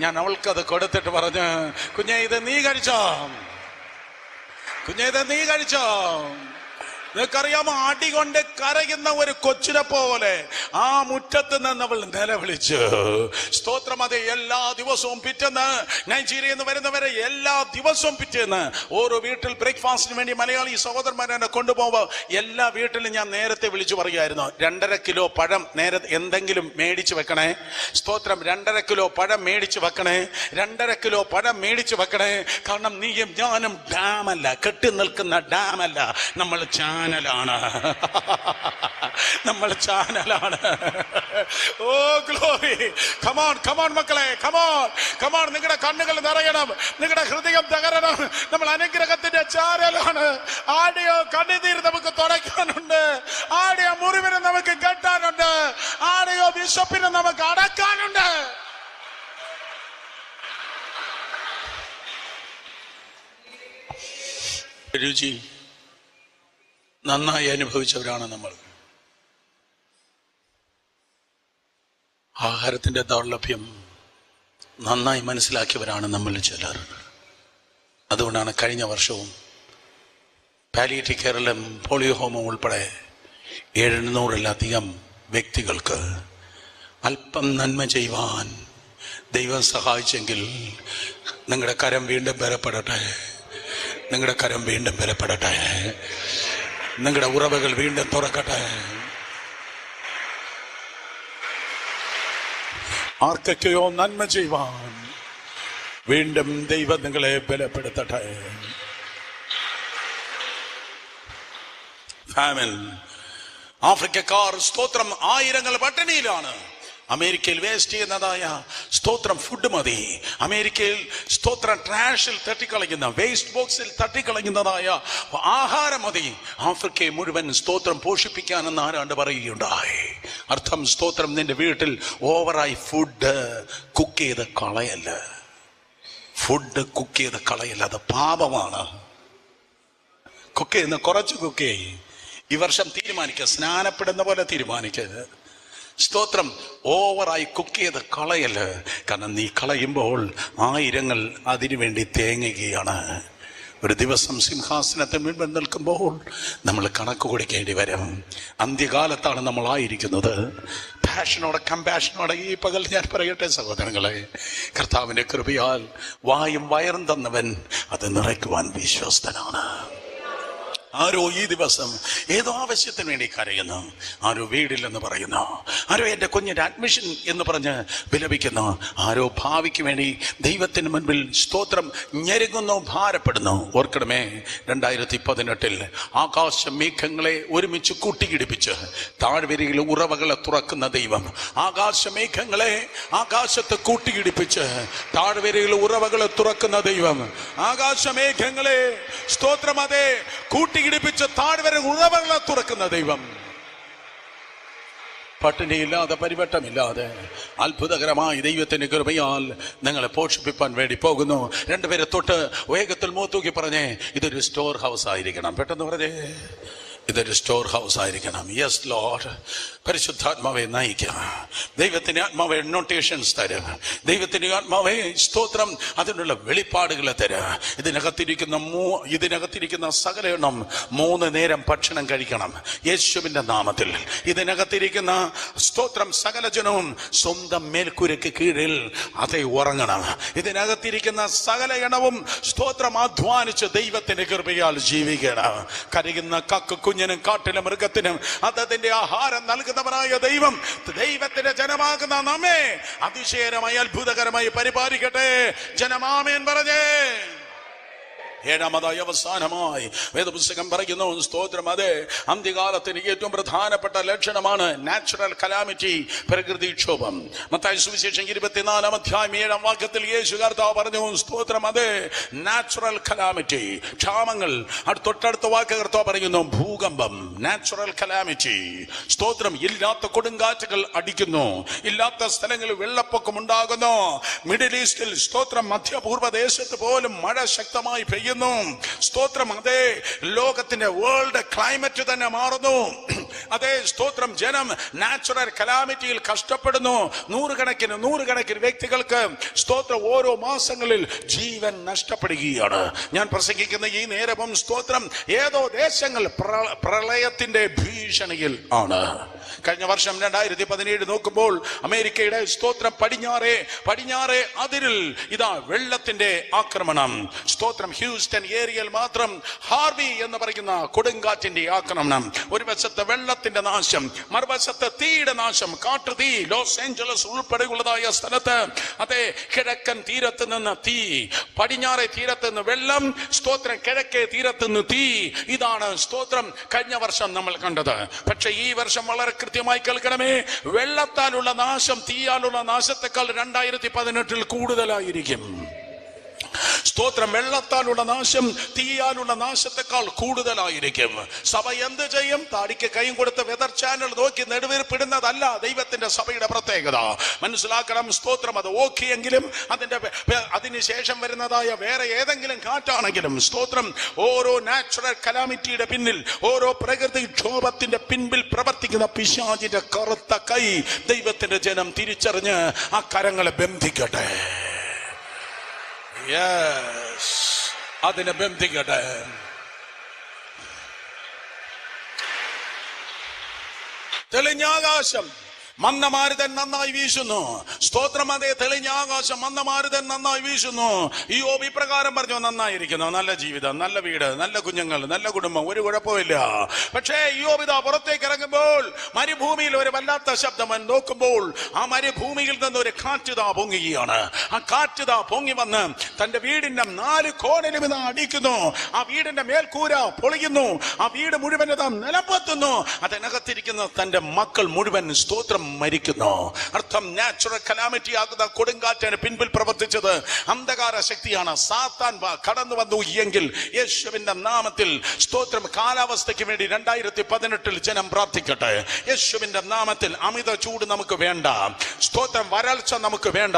ഞാൻ അവൾക്കത് കൊടുത്തിട്ട് പറഞ്ഞു, കുഞ്ഞേ ഇത് നീ കഴിച്ചോ. നിനക്കറിയാമോ, അടികൊണ്ട് കരയുന്ന ഒരു കൊച്ചിനെ പോലെ ആ മുറ്റത്ത് നിന്ന് അവൾ നിലവിളിച്ചു. സ്തോത്രം. അതെ, എല്ലാ ദിവസവും പിറ്റേന്ന് നൈജീരിയയിൽ നിന്ന് വരുന്നവരെ എല്ലാ ദിവസവും പിറ്റേന്ന് ഓരോ വീട്ടിൽ ബ്രേക്ക്ഫാസ്റ്റിന് വേണ്ടി മലയാളി സഹോദരന്മാരെ കൊണ്ടുപോകുമ്പോൾ എല്ലാ വീട്ടിലും ഞാൻ നേരത്തെ വിളിച്ചു പറയുമായിരുന്നു, 2.5 കിലോ പഴം നേരത്തെ എന്തെങ്കിലും മേടിച്ചു വെക്കണേ. സ്തോത്രം. 2.5 കിലോ പഴം മേടിച്ചു വെക്കണേ. 2.5 കിലോ പഴം മേടിച്ചു വെക്കണേ. കാരണം നീയും ഞാനും ഡാമല്ല, കെട്ടി നിൽക്കുന്ന ഡാമല്ല, നമ്മൾ ചാനലാണ്. Oh glory. കമോൺ മക്കളെ, കമോൺ. നിങ്ങളുടെ കണ്ണുകൾ നിറയണം, നിങ്ങളുടെ ഹൃദയം തകരണം. നമ്മൾ അനുഗ്രഹത്തിന്റെ ചാനലാണ്. ആടിയോ കണ്ണുനീർ നമുക്ക് തുടയ്ക്കാനുണ്ട്. ആടിയോ മുറിവിന് നമുക്ക് കെട്ടാനുണ്ട്, ആരെയോ വിശപ്പിന് നമുക്ക് അടക്കാനുണ്ട്. രുചി നന്നായി അനുഭവിച്ചവരാണ് നമ്മൾ. ആഹാരത്തിന്റെ ദൗർലഭ്യം നന്നായി മനസ്സിലാക്കിയവരാണ് നമ്മളിൽ ചിലർ. അതുകൊണ്ടാണ് കഴിഞ്ഞ വർഷവും പാലിയേറ്റീവ് കെയറിലും പോളിയോ ഹോമും ഉൾപ്പെടെ 700-ലധികം വ്യക്തികൾക്ക് അല്പം നന്മ ചെയ്യുവാൻ ദൈവം സഹായിച്ചെങ്കിൽ നിങ്ങളുടെ കരം വീണ്ടും ബലപ്പെടട്ടെ, നിങ്ങളുടെ കരം വീണ്ടും ബലപ്പെടട്ടെ, നിങ്ങളുടെ ഉറവകൾ വീണ്ടും തുറക്കട്ടെ. ആർക്കൊക്കെയോ നന്മ ചെയ്യുവാൻ വീണ്ടും ദൈവം നിങ്ങളെ ബലപ്പെടുത്തട്ടെ. ഫാമിൻ. ആഫ്രിക്കക്കാർ സ്തോത്രം ആയിരങ്ങൾ പട്ടിണിയിലാണ്. അമേരിക്കയിൽ വേസ്റ്റ് ചെയ്യുന്നതായ സ്തോത്രം ഫുഡ് മതി. അമേരിക്കയിൽ സ്തോത്രം ട്രാഷിൽ തട്ടിക്കളയുന്ന, വേസ്റ്റ് ബോക്സിൽ തട്ടിക്കളയുന്നതായ ആഹാരം മതി ആഫ്രിക്കയെ മുഴുവൻ സ്തോത്രം പോഷിപ്പിക്കാനെന്ന് ആരാണ്ട് പറയുകയുണ്ടായി. അർത്ഥം സ്തോത്രം നിന്റെ വീട്ടിൽ ഓവറായി ഫുഡ് കുക്ക് ചെയ്ത് കളയല്ല. ഫുഡ് കുക്ക് ചെയ്ത് കളയല്ല, അത് പാപമാണ്. കുക്ക് ചെയ്യുന്ന കുറച്ച് കുക്ക് ചെയ്യ്. ഈ വർഷം തീരുമാനിക്കുക, സ്നാനപ്പെടുന്ന പോലെ തീരുമാനിക്കരുത്. സ്തോത്രം ഓവറായി കുക്ക് ചെയ്ത് കളയല്ല. കാരണം നീ കളയുമ്പോൾ ആയിരങ്ങൾ അതിനു വേണ്ടി തേങ്ങുകയാണ്. ഒരു ദിവസം സിംഹാസനത്തിന് മുൻപിൽ നിൽക്കുമ്പോൾ നമ്മൾ കണക്ക് കൊടുക്കേണ്ടി വരും. അന്ത്യകാലത്താണ് നമ്മളായിരിക്കുന്നത്. പാഷനോടെ കമ്പാഷനോടെ ഈ പകൽ ഞാൻ പറയട്ടെ സഹോദരങ്ങളെ, കർത്താവിന്റെ കൃപയാൽ വായും വയറും തന്നവൻ അത് നിറയ്ക്കുവാൻ വിശ്വസ്തനാണ്. ആരോ ഈ ദിവസം ഏതോ ആവശ്യത്തിന് വേണ്ടി കരയുന്നു, ആരോ വീടില്ലെന്ന് പറയുന്നു, ആരോ എൻ്റെ കുഞ്ഞിൻ്റെ അഡ്മിഷൻ എന്ന് പറഞ്ഞ് വിലപിക്കുന്നു, ആരോ ഭാവിക്ക് വേണ്ടി ദൈവത്തിന് മുൻപിൽ സ്തോത്രം ഞെരുങ്ങുന്നു, ഭാരപ്പെടുന്നു. ഓർക്കണമേ, 2018 ആകാശ മേഘങ്ങളെ ഒരുമിച്ച് കൂട്ടിയിടിപ്പിച്ച് താഴ്വരയിലെ ഉറവകളെ തുറക്കുന്ന ദൈവം, ആകാശമേഘങ്ങളെ ആകാശത്ത് കൂട്ടിയിടിപ്പിച്ച് താഴ്വരയിലെ ഉറവകളെ തുറക്കുന്ന ദൈവം, ആകാശമേഘങ്ങളെ സ്തോത്രം അതെ കൂട്ടിയിടിപ്പിച്ച് താഴ്വര ഉറവകളെ തുറക്കുന്ന ദൈവം, പട്ടിണിയില്ലാതെ പരിവട്ടമില്ലാതെ അത്ഭുതകരമായി ദൈവത്തിന്റെ കൃപയാൽ നിങ്ങളെ പോഷിപ്പിക്കാൻ വേണ്ടി പോകുന്നു. രണ്ടുപേരെ തൊട്ട് വേഗത്തിൽ മൂത്തൂക്കി പറഞ്ഞേ, ഇതൊരു സ്റ്റോർ ഹൗസ് ആയിരിക്കണം. പെട്ടെന്ന് പറഞ്ഞേ, ഇതൊരു സ്റ്റോർ ഹൗസ് ആയിരിക്കണം. Yes Lord. പരിശുദ്ധാത്മാവെ നയിക്കുക. ദൈവത്തിന്റെ ആത്മാവെ നൊട്ടേഷൻസ് തരുക. ദൈവത്തിന്റെ ആത്മാവെ സ്തോത്രം അതിനുള്ള വെളിപ്പാടുകളെ തരുക. ഇതിനകത്തിരിക്കുന്ന സകല എണ്ണം 3 നേരം ഭക്ഷണം കഴിക്കണം യേശുവിന്റെ നാമത്തിൽ. ഇതിനകത്തിരിക്കുന്ന സ്തോത്രം സകല ജനവും സ്വന്തം മേൽക്കൂരയ്ക്ക് കീഴിൽ അതേ ഉറങ്ങണം. ഇതിനകത്തിരിക്കുന്ന സകല എണ്ണവും സ്തോത്രം അധ്വാനിച്ച് ദൈവത്തിന്റെ കൃപയാൽ ജീവിക്കണം. കരയുന്ന കുഞ്ഞിനും കാട്ടിലെ മൃഗത്തിനും അതതിന്റെ ആഹാരം നൽകുന്നവനായ ദൈവം ദൈവത്തിന്റെ ജനമാകുന്ന നമ്മെ അതിശയകരമായി അത്ഭുതകരമായി പരിപാലിക്കട്ടെ. ജനമാമേൻ പറഞ്ഞേ. ഏഴാമതായി അവസാനമായി വേദപുസ്തകം പറയുന്നു, സ്തോത്രം അതെ അന്ത്യകാലത്തിന് ഏറ്റവും പ്രധാനപ്പെട്ട ലക്ഷണമാണ് നാച്ചുറൽ കലാമിറ്റി, പ്രകൃതിക്ഷോഭം. മത്തായി സുവിശേഷം 24-ാം അധ്യായം 7-ാം വാക്യത്തിൽ യേശു കർത്താവ് പറഞ്ഞു, സ്തോത്രം അതെ നാച്ചുറൽ കലാമിറ്റി, ക്ഷാമങ്ങൾ. തൊട്ടടുത്ത വാക്യ കർത്താവ് പറയുന്നു ഭൂകമ്പം, നാച്ചുറൽ കലാമിറ്റി. സ്തോത്രം ഇല്ലാത്ത കൊടുങ്കാറ്റുകൾ അടിക്കുന്നു, ഇല്ലാത്ത സ്ഥലങ്ങളിൽ വെള്ളപ്പൊക്കം ഉണ്ടാകുന്നു. മിഡിൽ ഈസ്റ്റിൽ സ്തോത്രം മധ്യപൂർവ്വ ദേശത്ത് പോലും മഴ ശക്തമായി പെയ്യുന്നു. സ്തോത്രം അതെ ലോകത്തിന്റെ വേൾഡ് ക്ലൈമറ്റ് തന്നെ മാറുന്നു. അതേ സ്തോത്രം ജനം നാച്ചുറൽ കലാമിറ്റിയിൽ കഷ്ടപ്പെടുന്നു. നൂറുകണക്കിന് വ്യക്തികൾക്ക് സ്തോത്രം ഓരോ മാസങ്ങളിൽ ജീവൻ നഷ്ടപ്പെടുകയാണ്. ഞാൻ പ്രസംഗിക്കുന്ന ഈ നേരവും സ്തോത്രം ഏതോ ദേശങ്ങൾ പ്രളയത്തിന്റെ ഭീഷണിയിൽ ആണ്. കഴിഞ്ഞ വർഷം 2017 നോക്കുമ്പോൾ അമേരിക്കയുടെ സ്തോത്രം പടിഞ്ഞാറേ അതിരിൽ ഇതാ വെള്ളത്തിന്റെ ആക്രമണം. സ്തോത്രം ഹ്യൂസ്റ്റൺ ഏരിയയിൽ മാത്രം ഹാർവി എന്ന് പറയുന്ന കൊടുങ്കാറ്റിന്റെ ആക്രമണം. ഒരു വശത്ത് വെള്ളത്തിന്റെ നാശം, മറുവശത്ത് തീയുടെ നാശം, കാട്ടുതീ. ലോസ് ഏഞ്ചലസ് ഉൾപ്പെടെയുള്ളതായ സ്ഥലത്ത് അതെ കിഴക്കൻ തീരത്ത് നിന്ന് തീ, പടിഞ്ഞാറേ തീരത്ത് നിന്ന് വെള്ളം, സ്തോത്രം കിഴക്കേ തീരത്ത് നിന്ന് തീ. ഇതാണ് സ്തോത്രം കഴിഞ്ഞ വർഷം നമ്മൾ കണ്ടത്. പക്ഷെ ഈ വർഷം വളരെ കൃത്യമായി കേൾക്കണമേ, വെള്ളത്താലുള്ള നാശം തീയാലുള്ള നാശത്തെക്കാൾ 2018 കൂടുതലായിരിക്കും. സ്തോത്രം. വെള്ളത്താലുള്ള നാശം തീയാലുള്ള നാശത്തെക്കാൾ കൂടുതലായിരിക്കും. സഭ എന്ത് ചെയ്യും? താടിക്ക് കൈയും കൊടുത്ത് വെതർ ചാനൽ നോക്കി നെടുവീർപ്പിടുന്നതല്ല ദൈവത്തിന്റെ സഭയുടെ പ്രത്യേകത. മനസ്സിലാക്കണം. സ്തോത്രം. അത് ഓക്കെയെങ്കിലും അതിനുശേഷം വരുന്നതായ വേറെ ഏതെങ്കിലും കാറ്റാണെങ്കിലും സ്തോത്രം, ഓരോ നാച്ചുറൽ കലാമിറ്റിയുടെ പിന്നിൽ, ഓരോ പ്രകൃതി ക്ഷോഭത്തിന്റെ പിൻപിൽ പ്രവർത്തിക്കുന്ന പിശാചിന്റെ കറുത്ത കൈ ദൈവത്തിന്റെ ജനം തിരിച്ചറിഞ്ഞ് ആ കരങ്ങളെ ബന്ധിക്കട്ടെ. അതിനെ ബന്ധിക്കട്ടെ. തെളിഞ്ഞാകാശം മന്ദമാരുതൻ നന്നായി വീശുന്നു. സ്തോത്രം. അതേ തെളിഞ്ഞ ആകാശം മന്ദമാരുതൻ നന്നായി വീശുന്നു. യോബ് ഇപ്രകാരം പറഞ്ഞു, നന്നായിരിക്കുന്നു, നല്ല ജീവിതം, നല്ല വീട്, നല്ല കുഞ്ഞുങ്ങൾ, നല്ല കുടുംബം, ഒരു കുഴപ്പമില്ല. പക്ഷേ യോബ് ഇതാ പുറത്തേക്ക് ഇറങ്ങുമ്പോൾ മരുഭൂമിയിൽ ഒരു വല്ലാത്ത ശബ്ദം നോക്കുമ്പോൾ ആ മരുഭൂമിയിൽ നിന്ന് ഒരു കാറ്റുതാ പൊങ്ങുകയാണ്. ആ കാറ്റുതാ പൊങ്ങി വന്ന് തന്റെ വീടിന്റെ 4 കോണിലും ഇതാ അടിക്കുന്നു. ആ വീടിന്റെ മേൽക്കൂര പൊളിയുന്നു. ആ വീട് മുഴുവൻ ഇതാ നിലംപൊത്തുന്നു. അതിനകത്തിരിക്കുന്ന തന്റെ മക്കൾ മുഴുവൻ സ്തോത്രം മരിക്കുന്നു. അർത്ഥം, നാച്ചുറൽ കലാമിറ്റി ആകുന്ന കൊടുങ്കാറ്റിന് പിൻപിൽ പ്രവർത്തിച്ചത് അന്ധകാര ശക്തിയാണ്. സാത്താൻ കടന്നു വന്നു എങ്കിൽ യേശുവിന്റെ നാമത്തിൽ സ്തോത്രം. കാലാവസ്ഥയ്ക്ക് വേണ്ടി 2018 ജനം പ്രാർത്ഥിക്കട്ടെ. യേശുവിന്റെ നാമത്തിൽ അമിത ചൂട് നമുക്ക് വേണ്ട. സ്തോത്രം. വരൾച്ച നമുക്ക് വേണ്ട.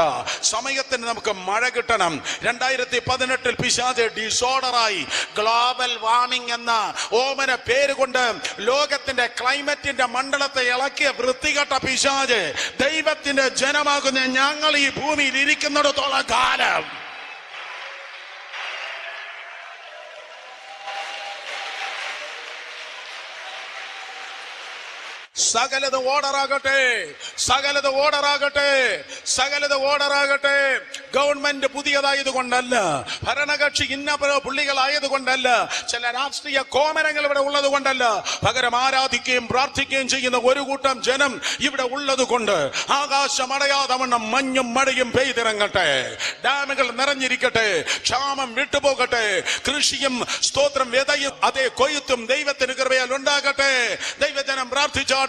സമയത്തിന് നമുക്ക് മഴ കിട്ടണം. 2018 പിശാച് ഡിസോർഡറായി ഗ്ലോബൽ വാർമിംഗ് എന്ന ഓമന പേരുകൊണ്ട് ലോകത്തിന്റെ ക്ലൈമറ്റിന്റെ മണ്ഡലത്തെ ഇളക്കിയ വൃത്തികെട്ട പിശാച് ദൈവത്തിന്റെ ജനമാകുന്ന ഞങ്ങൾ ഈ ഭൂമിയിൽ ഇരിക്കുന്നിടത്തോളം കാലം സകലത് ഓർഡറാകട്ടെ, സകലത് ഓർഡറാകട്ടെ, സകലത് ഓർഡറാകട്ടെ. ഗവൺമെന്റ് പുതിയതായത് കൊണ്ടല്ല, ഭരണകക്ഷി ഇന്ന പുള്ളികളായത് കൊണ്ടല്ല, ചില രാഷ്ട്രീയ കോമരങ്ങൾ ഇവിടെ ഉള്ളത് കൊണ്ടല്ല, പകരം ആരാധിക്കുകയും പ്രാർത്ഥിക്കുകയും ചെയ്യുന്ന ഒരു കൂട്ടം ജനം ഇവിടെ ഉള്ളത് കൊണ്ട് ആകാശം അടയാതെ വണ്ണം മഞ്ഞും മഴയും പെയ്തിറങ്ങട്ടെ. ഡാമുകൾ നിറഞ്ഞിരിക്കട്ടെ. ക്ഷാമം വിട്ടുപോകട്ടെ. കൃഷിയും സ്തോത്രം വിതയും അതേ കൊയ്ത്തും ദൈവത്തിന് കൃപയാൽ ഉണ്ടാകട്ടെ. ദൈവജനം പ്രാർത്ഥിച്ചാട്ടെ.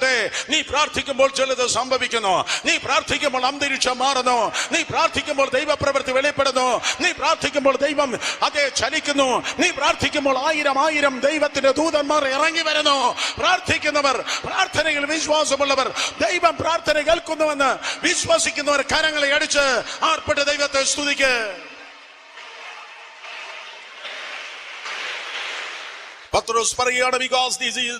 നീ പ്രാർത്ഥിക്കുമ്പോൾ ചിലത് സംഭവിക്കുന്നു. നീ പ്രാർത്ഥിക്കുമ്പോൾ അന്തരീക്ഷം മാറുന്നു. നീ പ്രാർത്ഥിക്കുമ്പോൾ ദൈവപ്രവൃത്തി വെളിപ്പെടുന്നു. നീ പ്രാർത്ഥിക്കുമ്പോൾ ദൈവം അതേ ചലിക്കുന്നു. നീ പ്രാർത്ഥിക്കുമ്പോൾ 1000 ദൈവത്തിന്റെ ദൂതന്മാർ ഇറങ്ങി വരുന്നു. പ്രാർത്ഥിക്കുന്നവർ, പ്രാർത്ഥനയിൽ വിശ്വാസമുള്ളവർ, ദൈവം പ്രാർത്ഥന കേൾക്കുന്നുവെന്ന് വിശ്വസിക്കുന്നവർ കരങ്ങളെ അടിച്ച് ആർപ്പെട്ട് ദൈവത്തെ സ്തുതിക്ക്. പത്രോസ് പറയുകയാണ്, because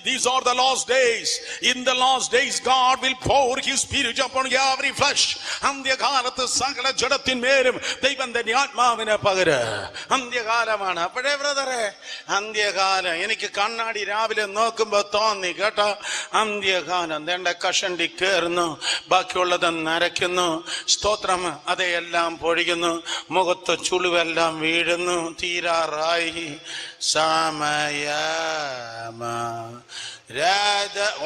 these are the last days. In the last days God will pour his spirit upon every flesh. അന്ത്യകാലത്ത് സകല ജഡത്തിന്മേലും ദൈവം തന്റെ ആത്മാവിനെ പകരും. അന്ത്യകാലമാണ്. അപ്പോഴേ ബ്രദറെ, അന്ത്യകാലം എനിക്ക് കണ്ണാടി രാവിലെ നോക്കുമ്പോ തോന്നി കേട്ടോ, അന്ത്യകാലം എന്റെ കഷണ്ടി കേറുന്നു, ബാക്കിയുള്ളത് നരയ്ക്കുന്നു. സ്തോത്രം. അതെല്ലാം പൊഴിയുന്നു. മുഖത്ത് ചുളിവെല്ലാം വീഴുന്നു. തീരാറായി സമയ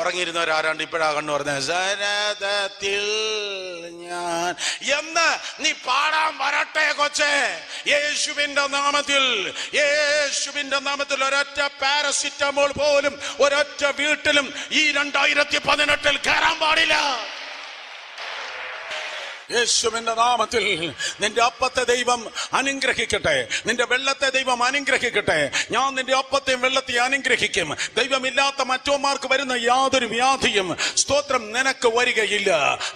ഉറങ്ങിയിരുന്നവരാരാണ്ട് ഇപ്പോഴാ കണ്ണു പറഞ്ഞത്, ശരദത്തിൽ ഞാൻ എന്ന് നീ പാടാൻ വരട്ടെ കൊച്ചേ. യേശുവിന്റെ നാമത്തിൽ, യേശുവിന്റെ നാമത്തിൽ ഒരൊറ്റ പാരസിറ്റമോൾ പോലും ഒരൊറ്റ വീട്ടിലും ഈ 2018 കയറാൻ പാടില്ല. യേശുവിന്റെ നാമത്തിൽ നിന്റെ അപ്പത്തെ ദൈവം അനുഗ്രഹിക്കട്ടെ. നിന്റെ വെള്ളത്തെ ദൈവം അനുഗ്രഹിക്കട്ടെ. ഞാൻ നിന്റെ അപ്പത്തെയും വെള്ളത്തെയും അനുഗ്രഹിക്കും. ദൈവമില്ലാത്ത മറ്റോമാർക്ക് വരുന്ന യാതൊരു വ്യാധിയും സ്തോത്രം നിനക്ക് വരികയില്ല.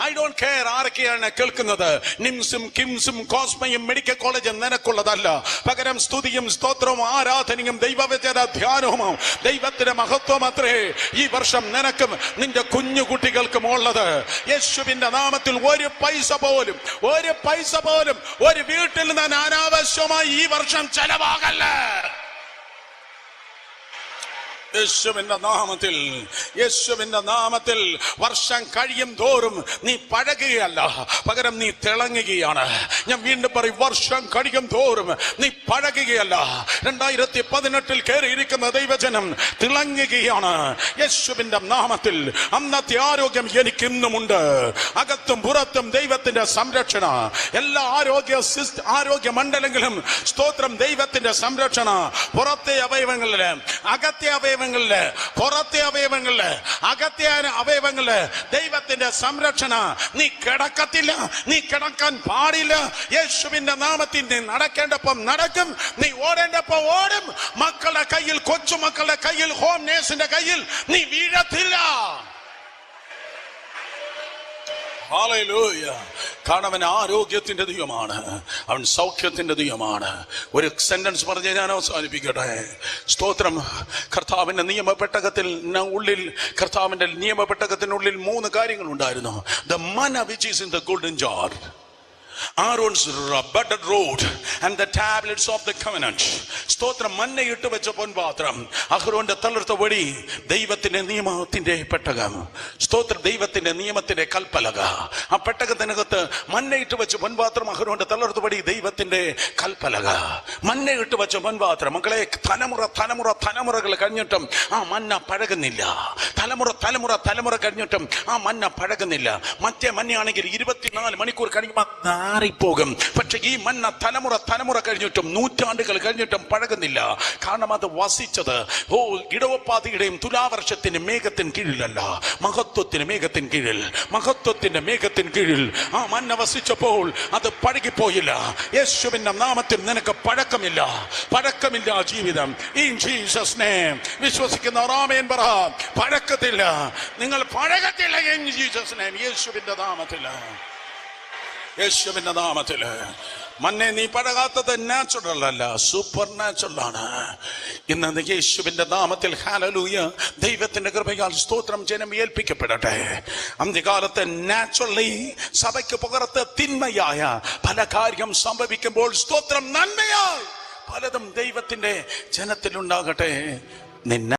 ഐ ഡോണ്ട് കെയർ ആരൊക്കെയാണ് കേൾക്കുന്നത്. നിംസും കിംസും കോസ്മയും മെഡിക്കൽ കോളേജും നിനക്കുള്ളതല്ല. പകരം സ്തുതിയും സ്തോത്രവും ആരാധനയും ദൈവവചന ധ്യാനവും ദൈവത്തിന്റെ മഹത്വം അത്രേ ഈ വർഷം നിനക്കും നിന്റെ കുഞ്ഞുകുട്ടികൾക്കും ഉള്ളത്. യേശുവിന്റെ നാമത്തിൽ ഒരു പൈസ പോലും ഒരു വീട്ടിൽ നിന്ന് അനാവശ്യമായി ഈ വർഷം ചെലവാകല്ല. യേശുവിന്റെ നാമത്തിൽ, യേശുവിന്റെ നാമത്തിൽ വർഷം കഴിയും തോറും നീ പഴകുകയല്ല, പകരം നീ തിളങ്ങുകയാണ്. ഞാൻ വീണ്ടും പറയും, വർഷം കഴിയും തോറും നീ പഴകുകയല്ല. 2018 കയറിയിരിക്കുന്ന ദൈവജനം തിളങ്ങുകയാണ് യേശുവിന്റെ നാമത്തിൽ. അന്നത്തെ ആരോഗ്യം എനിക്കിന്നുമുണ്ട്. അകത്തും പുറത്തും ദൈവത്തിന്റെ സംരക്ഷണ. എല്ലാ ആരോഗ്യ മണ്ഡലങ്ങളും സ്തോത്രം ദൈവത്തിന്റെ സംരക്ഷണ. പുറത്തെ അവയവങ്ങളില്, അകത്തെ അവയവങ്ങൾ അവയവങ്ങളില്, പുറത്തെ അവയവങ്ങളില്, അകത്തെ അവയവങ്ങളില് ദൈവത്തിന്റെ സംരക്ഷണ. നീ കിടക്കത്തില്ല, നീ കിടക്കാൻ പാടില്ല. യേശുവിന്റെ നാമത്തിൽ നീ നടക്കേണ്ടപ്പം നടക്കും, നീ ഓടേണ്ടപ്പം ഓടും. മക്കളുടെ കയ്യിൽ, കൊച്ചുമക്കളുടെ കയ്യിൽ, ഹോം നേഴ്സിന്റെ കയ്യിൽ നീ വീഴത്തില്ല. ഹല്ലേലൂയ. കാരണം അവൻ ആരോഗ്യത്തിന്റെ ദൈവമാണ്, അവൻ സൗഖ്യത്തിന്റെ ദൈവമാണ്. ഒരു സെന്റൻസ് പറഞ്ഞ് ഞാൻ അവസാനിപ്പിക്കട്ടെ. സ്തോത്രം. കർത്താവിന്റെ നിയമപെട്ടകത്തിൽ ഉള്ളിൽ, കർത്താവിന്റെ നിയമപെട്ടകത്തിനുള്ളിൽ 3 കാര്യങ്ങൾ ഉണ്ടായിരുന്നു. The manna which is in the golden jar, Aaron's budded rod and the tablets of the covenant. സ്തോത്രം. മന്ന ഇട്ട് വെച്ച പൊൻപാത്രം, അഹ്റോന്റെ തളർത്ത വടി, ദൈവത്തിന്റെ നിയമത്തിന്റെ പെട്ടകം. സ്തോത്രം. ദൈവത്തിന്റെ നിയമത്തിന്റെ കൽപ്പലക. ആ പെട്ടകത്തിനകത്ത് മന്ന ഇട്ട് വെച്ച പൊൻപാത്രം, അഹ്റോന്റെ തളർത്ത വടി, ദൈവത്തിന്റെ കൽപ്പലക. മന്ന ഇട്ട് വെച്ച പൊൻപാത്രം. മക്കളെ, തലമുറകൾ കഴിഞ്ഞിട്ടും ആ മന്ന പഴകുന്നില്ല. തലമുറ കഴിഞ്ഞിട്ടും ആ മന്ന പഴകുന്നില്ല. മറ്റേ മന്നയാണെങ്കിൽ 24 മണിക്കൂർ കഴിയുമ്പോൾ മാറിപ്പോകും. പക്ഷെ ഈ മന്ന തലമുറ കഴിഞ്ഞിട്ടും, നൂറ്റാണ്ടുകൾ കഴിഞ്ഞിട്ടും പഴകുന്നില്ല. കാരണം അത് വസിച്ചത് ഇടവപ്പാതിയുടെയും തുലാവർഷത്തിന്റെ മേഘത്തിന് കീഴിലല്ല, മഹത്വത്തിന്റെ മേഘത്തിന് കീഴിൽ ആ മന്ന വസിച്ചപ്പോൾ അത് പഴകിപ്പോയില്ല. യേശുവിന്റെ നാമത്തിൽ നിനക്ക് പഴക്കമില്ല ജീവിതം. ഇൻ ജീസസ് നെയിം വിശ്വസിക്കുന്ന ആമേൻ പറ. പഴക്കത്തില്ല, നിങ്ങൾ പഴകത്തില്ല. ഇൻ ജീസസ് നെയിം, യേശുവിന്റെ നാമത്തില്. മന്നെ നീ പഴകാത്തത് നാച്ചുറൽ അല്ല, സൂപ്പർ നാച്ചുറൽ ആണ്. ഇന്ന് യേശുവിന്റെ നാമത്തിൽ ഹല്ലേലൂയ. ദൈവത്തിന്റെ കൃപയാൽ സ്തോത്രം. ജനം ഏൽപ്പിക്കപ്പെടട്ടെ. അന്ത്യകാലത്ത് നാച്ചുറലി സഭയ്ക്ക് പുറത്ത് തിന്മയായ പല കാര്യം സംഭവിക്കുമ്പോൾ സ്തോത്രം നന്മയായി പലതും ദൈവത്തിന്റെ ജനത്തിലുണ്ടാകട്ടെ. നിന്നെ